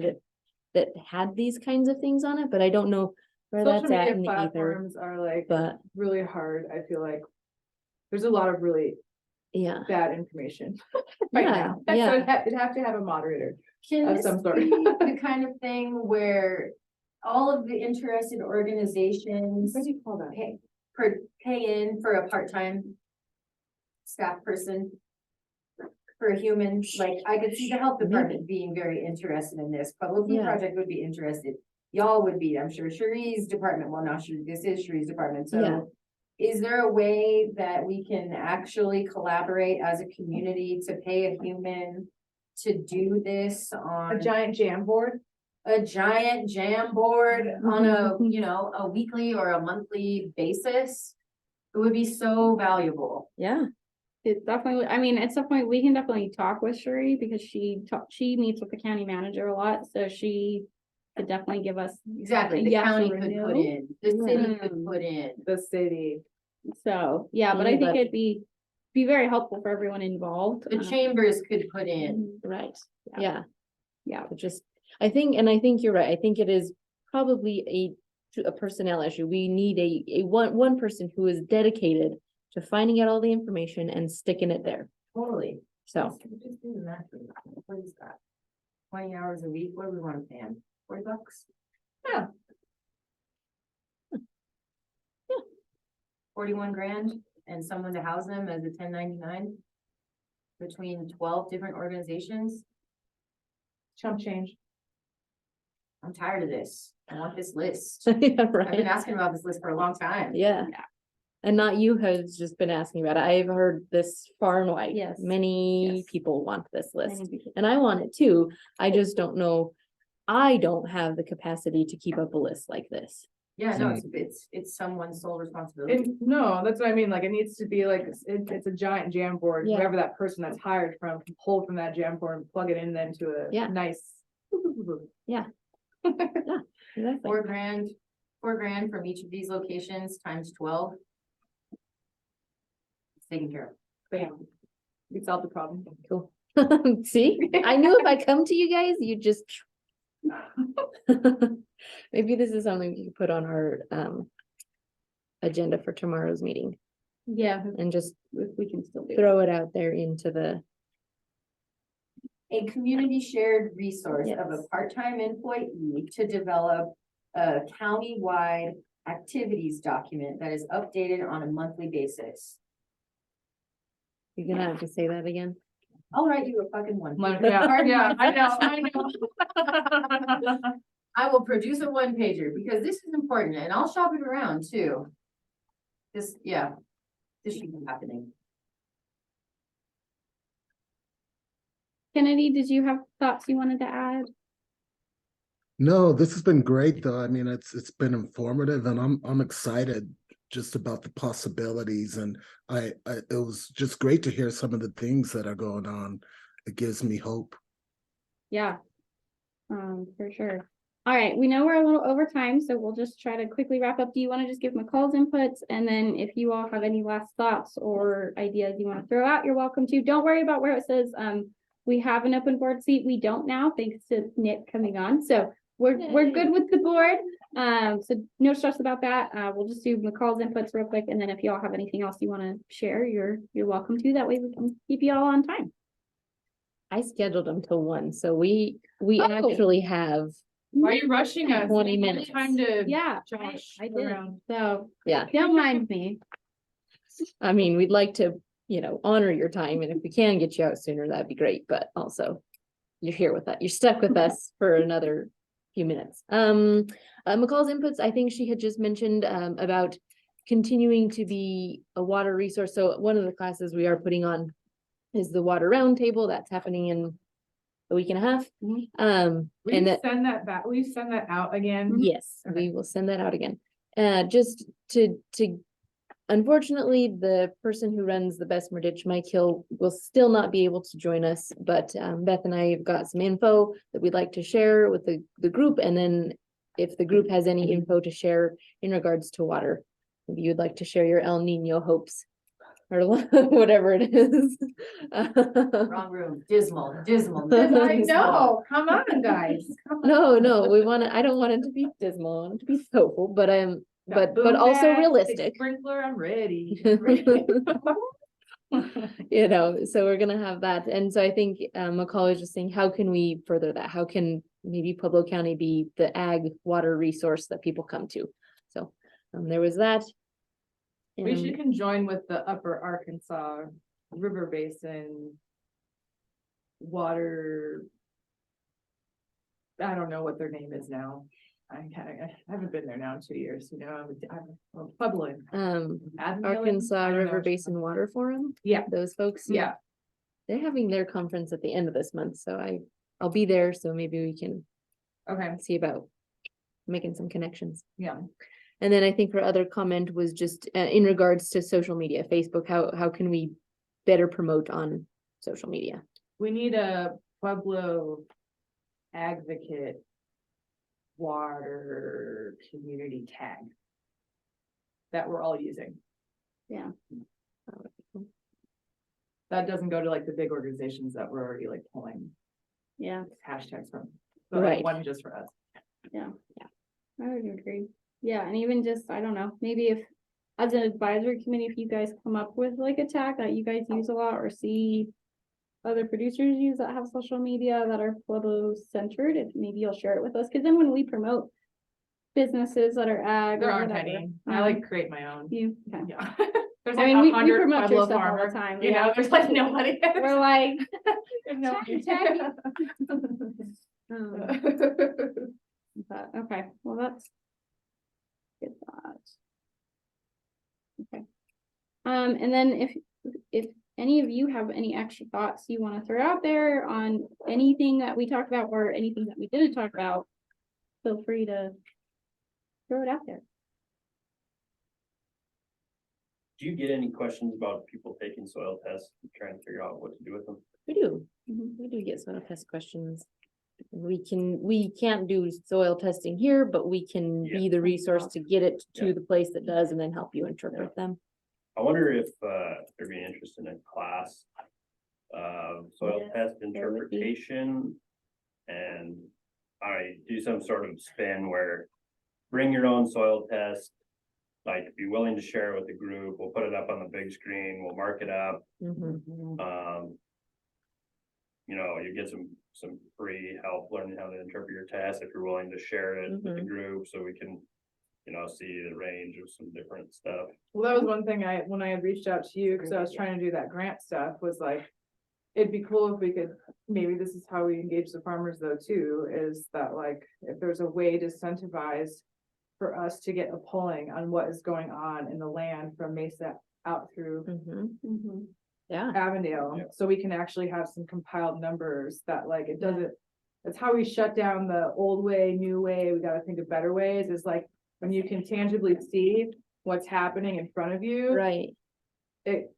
that had these kinds of things on it, but I don't know where Social that's at media in the ether. platforms are like But really hard. I feel like there's a lot of really yeah, bad information right now. So yeah. it'd have to have a moderator. Can Of this some sort. be the kind of thing where all of the interested organizations What do you call that? pay in for a part-time staff person? For a human, like I could see the health department being very interested in this, Pueblo Food Yeah. Project would be interested. Y'all would be, I'm sure Cherie's department, well, not sure, this is Cherie's department, Yeah. so. Is there a way that we can actually collaborate as a community to pay a human to do this A on? giant jam board? a giant jam board on a, you know, a weekly or a monthly basis, it would be so valuable. Yeah, It's definitely, I mean, at some point, we can definitely talk with Sheree because she meets with the county manager a lot, so she could definitely give us. Exactly, the Yes county or could no. put in, the city could Mm. put in. The city. So, yeah, but I Yeah, think but- it'd be very helpful for everyone involved. The chambers could put in. right, Yeah. yeah. Yeah, But just, I think you're right, I think it is probably a personnel issue. We need a one person who is dedicated to finding out all the information and sticking it there, Totally. so. Just do the math. What is that? 20 hours a week, what do we want to pay him? $40? Yeah. 41 grand and someone to house them as a 1099 between 12 different organizations. Chump change. I'm tired of this. I want this list. Yeah, I've been right, asking about this list for a long time. yeah. Yeah. And not you has just been asking about it, I've heard this far and wide. Yes. Many Yes. people want this list, many people. and I want it too, I just don't know. I don't have the capacity to keep up a list like this. Yeah, no, it's someone's sole responsibility. No, that's what I mean, like, it needs to be like, it's a giant jam board, Yeah. whoever that person that's hired from, can pull from that jam board and plug it in then to Yeah. a nice. Exactly. 4 grand, 4 grand from each of these locations times 12. It's taken care of. Bam. We solved the problem. Cool. See, I knew if I come to you guys, you just. Maybe this is something we could put on our agenda for tomorrow's meeting Yeah, and just if we can still do. throw it out there into the, A community shared resource of a Yes. part-time employee to develop a county-wide activities document that is updated on a monthly basis. you're gonna have to say that again. I'll write you a fucking one. Yeah, yeah, I know. I will produce a one pager because this is important and I'll shop it around too. This, yeah, this should be happening. Kennedy, did you have thoughts you wanted to add? No, this has been great though. I mean, it's been informative and I'm excited just about the possibilities and it was just great to hear some of the things that are going on. It gives me hope. Yeah. For sure. All right, we know we're a little over time, so we'll just try to quickly wrap up. Do you want to just give McCall's inputs? And then if you all have any last thoughts or ideas you want to throw out, you're welcome to. Don't worry about where it says, we have an open board seat. We don't now, thanks to Nick coming on. So we're good with the board. So no stress about that. We'll just do McCall's inputs real quick. And then if you all have anything else you want to share, you're welcome to. That way we can keep you all on time. I scheduled them till 1, so we Oh. actually have, Why are you rushing us? 20 We had minutes. Time to. Yeah, Josh I did. around. So yeah, don't mind me. I mean, we'd like to, honor your time, and if we can get you out sooner, that'd be great, but also you're here with us, you're stuck with us for another few minutes. McCall's inputs, I think she had just mentioned, about continuing to be a water resource. So one of the classes we are putting on is the water roundtable. That's happening in a week and a half. Mhm. And that, Send that back, will you send that out again? yes, Okay. we will send that out again. Just to unfortunately, the person who runs the Bessemer Ditch, Mike Hill, will still not be able to join us, but Beth and I have got some info that we'd like to share with the group, and then if the group has any info to share in regards to water, if you'd like to share your El Nino hopes or whatever it is. Wrong room, dismal. I know, come on, guys. Come on. No, I don't want it to be dismal, I want it to be hopeful, but Got but boom also bags, big realistic. Sprinkler, I'm ready. So we're gonna have that. And so I think McCall is just saying, how can we further that? How can maybe Pueblo County be the ag water resource that people come to? So there was that. We And- should conjoin with the Upper Arkansas River Basin water. I don't know what their name is now. I haven't been there now in 2 years, I'm Pueblo. Arkansas River Basin Water Forum. Yeah. Those folks. Yeah, They're having their conference at the end of this month, so I'll be there, so maybe we can Okay, see about making some connections. yeah. And then I think her other comment was just in regards to social media, Facebook, how can we better promote on social media? We need a Pueblo advocate water community tag that we're all using. Yeah. That doesn't go to like the big organizations that we're already like pulling Yeah, hashtags from. But Right. like one just for us. I would agree. Yeah, and even just, I don't know, maybe if, as an advisory committee, if you guys come up with like a tag that you guys use a lot or see other producers use that have social media that are Pueblo centered, if maybe you'll share it with us, because then when we promote businesses that are ag There or aren't whatever. any. I like create my own. You, okay. Yeah. There's I like mean, we 100 promote your Pueblo stuff all the farmer, time, you yeah. know, there's like nobody. We're like, There's nobody. Taggy, but, okay, well, that's good thought. Okay. And then if any of you have any extra thoughts you want to throw out there on anything that we talked about or anything that we didn't talk about, feel free to throw it out there. Do you get any questions about people taking soil tests and trying to figure out what to do with them? We do. Mhm. We do get soil test questions. We can't do soil testing here, but we can be the resource to get it Yeah. to the place that does and then help you interpret them. I wonder if there'd be interest in a class. Soil Yes, test there would be. interpretation. And I do some sort of spin where bring your own soil test. Like be willing to share it with the group. We'll put it up on the big screen. We'll mark it up. Mhm. You know, you get some free help learning how to interpret your test if you're willing to share it with the group, so we can, you know, see the range of some different stuff. Well, that was one thing when I had reached out to you, because I was trying to do that grant stuff, was like, it'd be cool if we could, maybe this is how we engage the farmers though too, is that like, if there's a way to incentivize for us to get a polling on what is going on in the land from Mesa out through Mhm. Yeah, Avondale, Yeah. so we can actually have some compiled numbers that like, it doesn't. That's how we shut down the old way, new way, we gotta think of better ways, is like, when you can tangibly see what's happening in front of you. right. It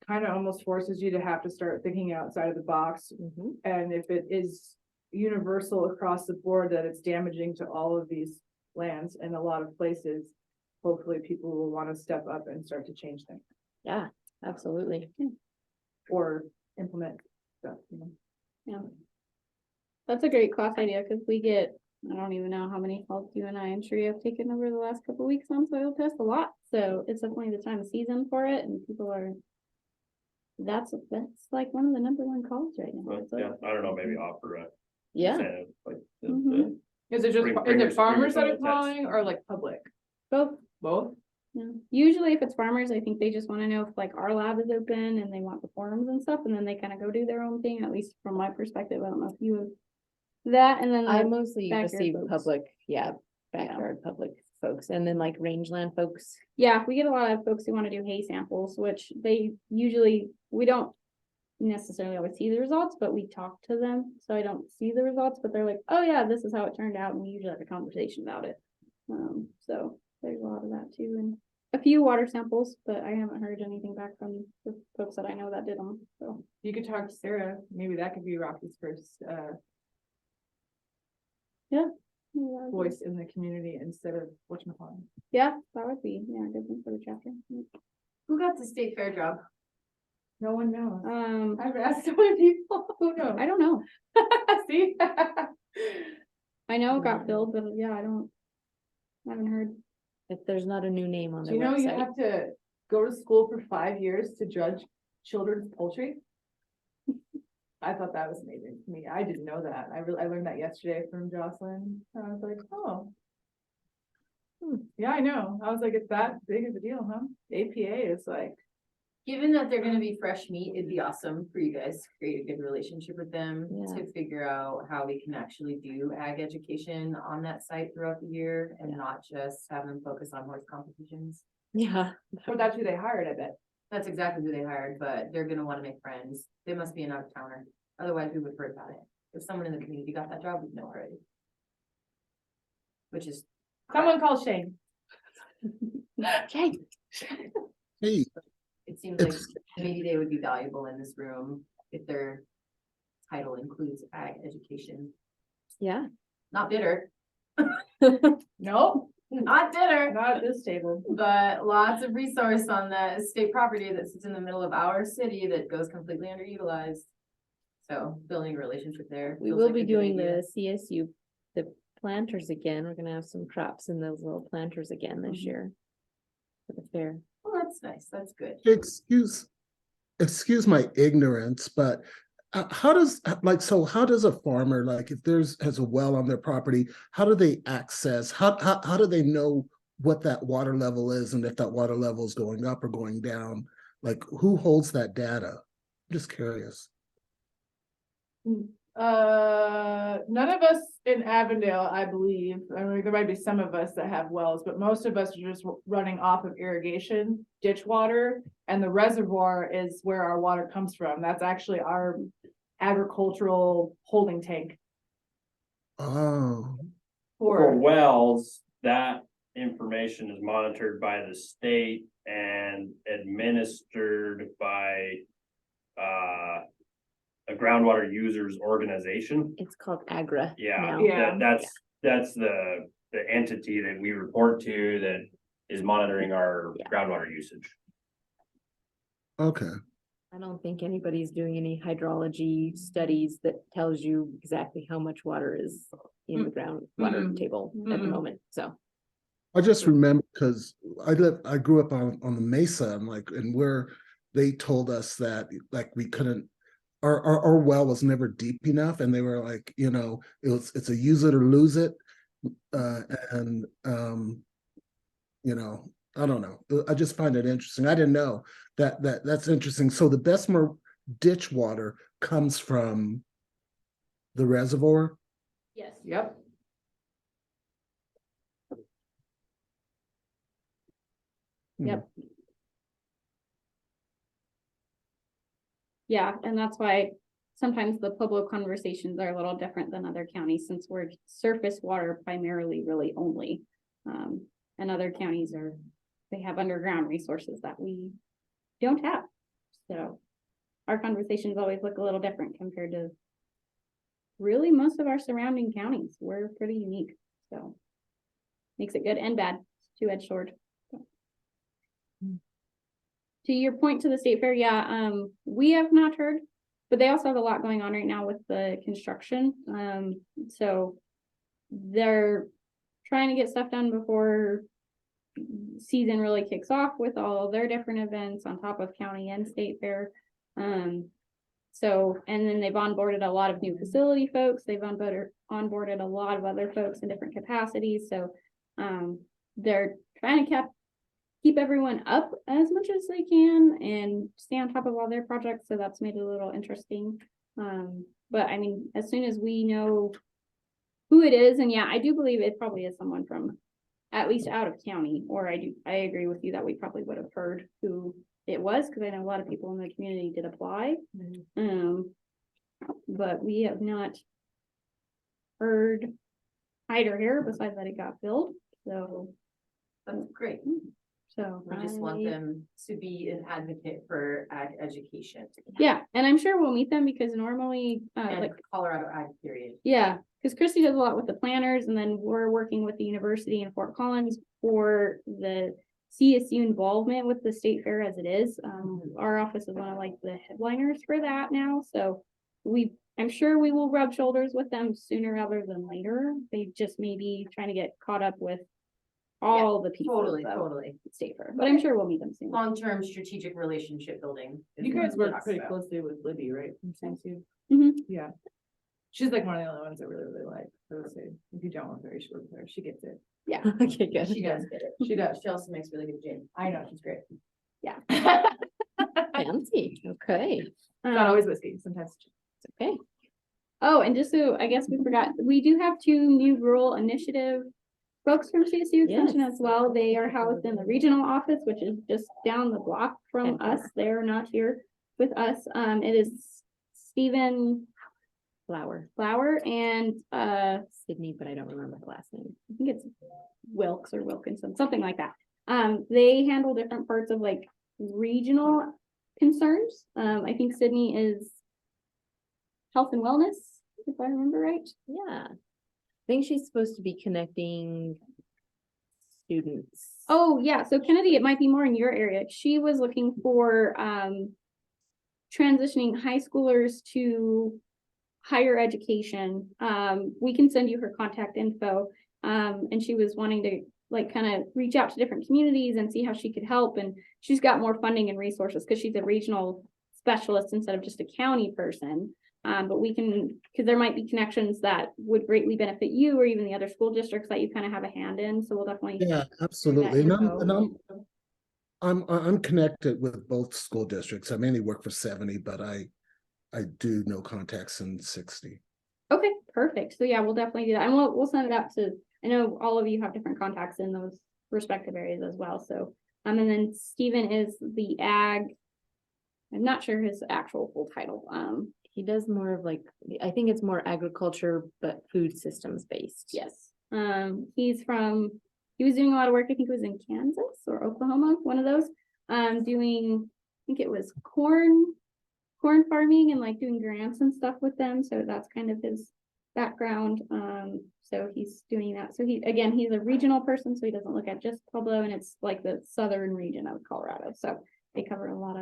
kind of almost forces you to have to start thinking outside of the box. Mhm. And if it is universal across the board that it's damaging to all of these lands in a lot of places, hopefully people will want to step up and start to change things Yeah, absolutely. or implement stuff. Yeah. That's a great class idea, because we get, I don't even know how many calls you and I'm sure you have taken over the last couple of weeks on soil tests, a lot. So it's definitely the time of season for it, and people are, that's like one of the number one calls right now. But It's like- yeah, I don't know, maybe offer a Yeah, incentive, like Mhm. Is it just, Bring- is bring it your farmers that are soil test. calling or like public? Both. Both? Yeah, usually if it's farmers, I think they just wanna know if like our lab is open and they want the forums and stuff, and then they kind of go do their own thing, at least from my perspective. I don't know if you have that, and then I the- mostly backyard receive folks. public, backyard public folks, and then like rangeland folks. yeah, we get a lot of folks who wanna do hay samples, which they usually, we don't necessarily always see the results, but we talk to them, so I don't see the results, but they're like, oh yeah, this is how it turned out, and we usually have a conversation about it. So there's a lot of that too, and a few water samples, but I haven't heard anything back from the folks that I know that did them, so. You could talk to Sarah, maybe that could be Rocky's first Yeah, voice in the community instead of whatchamacallit. yeah, that would be, yeah, a good thing for the chapter. Who got the state fair job? No one knows. I've I asked so many people, who knows? don't know, See? I know it got filled, but yeah, I haven't heard. If there's not a new name on Do their you know you website. have to go to school for 5 years to judge children's poultry? I thought that was amazing to me. I didn't know that. I learned that yesterday from Jocelyn. I was like, oh. Yeah, I know. I was like, it's that big of a deal, huh? APA is like, Given that they're gonna be fresh meat, it'd be awesome for you guys to create a good relationship with them, Yeah. to figure out how we can actually do ag education on that site throughout the year and not just have them focus on horse competitions. Yeah, well, that's who they hired, I bet. That's exactly who they hired, but they're gonna wanna make friends. They must be an out of towner. Otherwise, we would have heard about it. If someone in the community got that job, we'd know already. which is. Someone call Shane. Okay. Hey, It seems like It's- maybe they would be valuable in this room if their title includes ag education. Yeah. Not bitter, Nope, not bitter, not at this table. but lots of resource on that state property that sits in the middle of our city that goes completely underutilized. So building a relationship there. We feels will like be a good doing idea. the CSU, the planters again. We're gonna have some crops in those little planters again this Mhm. year. For the fair. Well, that's nice, that's good. excuse my ignorance, but how does, how does a farmer, like if has a well on their property, how do they access, how do they know what that water level is and if that water level is going up or going down? Like, who holds that data? I'm just curious. None of us in Avondale, I believe, I mean, there might be some of us that have wells, but most of us are just running off of irrigation, ditch water. And the reservoir is where our water comes from. That's actually our agricultural holding tank. Oh, For For, wells, that information is monitored by the state and administered by a groundwater users organization. It's called Agra. Yeah, now. Yeah. that's the entity that we report to that is monitoring our Yeah. groundwater usage. okay. I don't think anybody's doing any hydrology studies that tells you exactly how much water is in the groundwater Mm-mm. table at the Mm-mm. moment, so. I just remember because I grew up on the Mesa and where they told us that like we couldn't, our well was never deep enough and they were like, it's a use it or lose it. And I don't know. I just find it interesting. I didn't know that's interesting. So the Bessemer ditch water comes from the reservoir. Yes. yep. Yep. Yeah, and that's why sometimes the Pueblo conversations are a little different than other counties since we're surface water primarily really only. And other counties they have underground resources that we don't have. So our conversations always look a little different compared to really most of our surrounding counties. We're pretty unique, so makes it good and bad, two-edged sword. To your point to the state fair, yeah, we have not heard, but they also have a lot going on right now with the construction. So they're trying to get stuff done before season really kicks off with all of their different events on top of county and state fair. So, and then they've onboarded a lot of new facility folks. They've onboarded a lot of other folks in different capacities. So, they're trying to keep everyone up as much as they can and stay on top of all their projects. So that's made it a little interesting. But I mean, as soon as we know who it is, and yeah, I do believe it probably is someone from at least out of county, or I agree with you that we probably would have heard who it was, because I know a lot of people in the community did apply. But we have not heard hide or hair besides that it got filled. So That's great. So We just want them to be an advocate for ag education. Yeah, and I'm sure we'll meet them because normally, And like, Colorado ag period. yeah, because Christy does a lot with the planners, and then we're working with the university in Fort Collins for the CSU involvement with the state fair as it is. Our office is one of like the headliners for that now, so I'm sure we will rub shoulders with them sooner rather than later. They just may be trying to get caught up with all the pieces Totally, of totally. state fair, but I'm sure we'll meet them soon. Long-term strategic relationship building. is You what guys we work talked pretty about. closely with Libby, right? From CSU? Mhm. Yeah. She's like one of the only ones I really, really like. I would say, if you don't work with her, you should work with her. She gets it. Yeah. Okay, good. She does get it. She does. She also makes really good gin. I know, she's great. Yeah. Fancy, okay, Not always whiskey, sometimes. okay. Oh, and just so, I guess we forgot, we do have 2 new rural initiative folks from CSU Extension Yes. as well. They are housed in the regional office, which is just down the block from us. They're not here with us. It is Stephen Flower and, Sydney, but I don't remember the last name. I think it's Wilkes or Wilkinson, something like that. They handle different parts of like regional concerns. I think Sydney is health and wellness, if I remember right. Yeah. I think she's supposed to be connecting students. Oh, yeah, so Kennedy, it might be more in your area. She was looking for, transitioning high schoolers to higher education. We can send you her contact info. And she was wanting to like kind of reach out to different communities and see how she could help. And she's got more funding and resources because she's a regional specialist instead of just a county person. But we can, because there might be connections that would greatly benefit you or even the other school districts that you kind of have a hand in. So we'll definitely. Yeah, absolutely. info. I'm connected with both school districts. I mainly work for 70, but I do know contacts in 60. Okay, perfect. So yeah, we'll definitely do that. And we'll send it out to, I know all of you have different contacts in those respective areas as well. So, and then Stephen is the ag. I'm not sure his actual full title. He does more of like, I think it's more agriculture, but food systems based. Yes. He was doing a lot of work, I think it was in Kansas or Oklahoma, one of those. Doing, I think it was corn farming and like doing grants and stuff with them. So that's kind of his background. So he's doing that. So he's a regional person, so he doesn't look at just Pueblo, and it's like the southern region of Colorado. So they cover a lot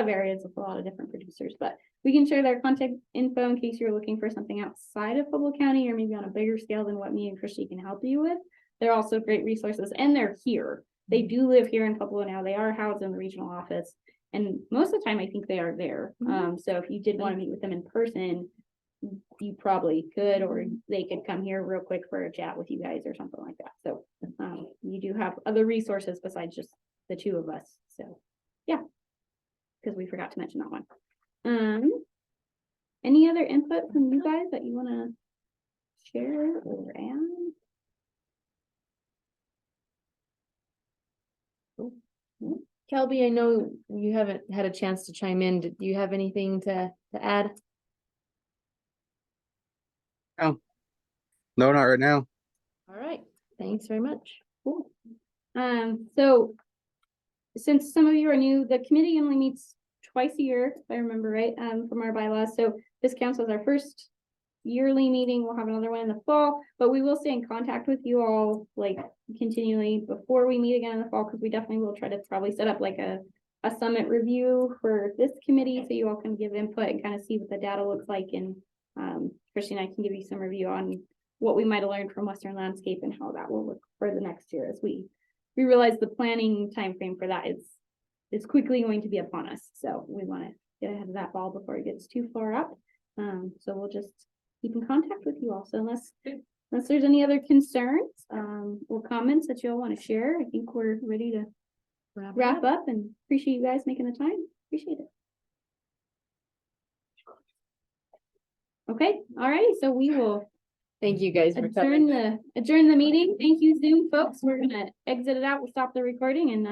of areas with a lot of different producers, but we can share their contact info in case you're looking for something outside of Pueblo County or maybe on a bigger scale than what me and Christy can help you with. They're also great resources, and they're here. They do live here in Pueblo now. They are housed in the regional office, and most of the time I think they are there. So if you did want to meet with them in person, you probably could, or they could come here real quick for a chat with you guys or something like that. So you do have other resources besides just the two of us. So yeah, because we forgot to mention that one. Any other input from you guys that you want to share or add? Kelby, I know you haven't had a chance to chime in. Do you have anything to add? No, not right now. All right, thanks very much. Cool. So since some of you are new, the committee only meets twice a year, if I remember right, from our bylaws. So this counts as our first yearly meeting. We'll have another one in the fall, but we will stay in contact with you all like continually before we meet again in the fall, because we definitely will try to probably set up like a summit review for this committee so you all can give input and kind of see what the data looks like. And Christy and I can give you some review on what we might have learned from Western Landscape and how that will look for the next year, as we realize the planning timeframe for that is quickly going to be upon us. So we want to get ahead of that ball before it gets too far up. So we'll just keep in contact with you all. So unless there's any other concerns or comments that you all want to share, I think we're ready to wrap up, and appreciate you guys making the time. Appreciate it. Okay, all right. So we will Thank you guys for coming. adjourn the meeting. Thank you, Zoom folks. We're gonna exit it out. We'll stop the recording and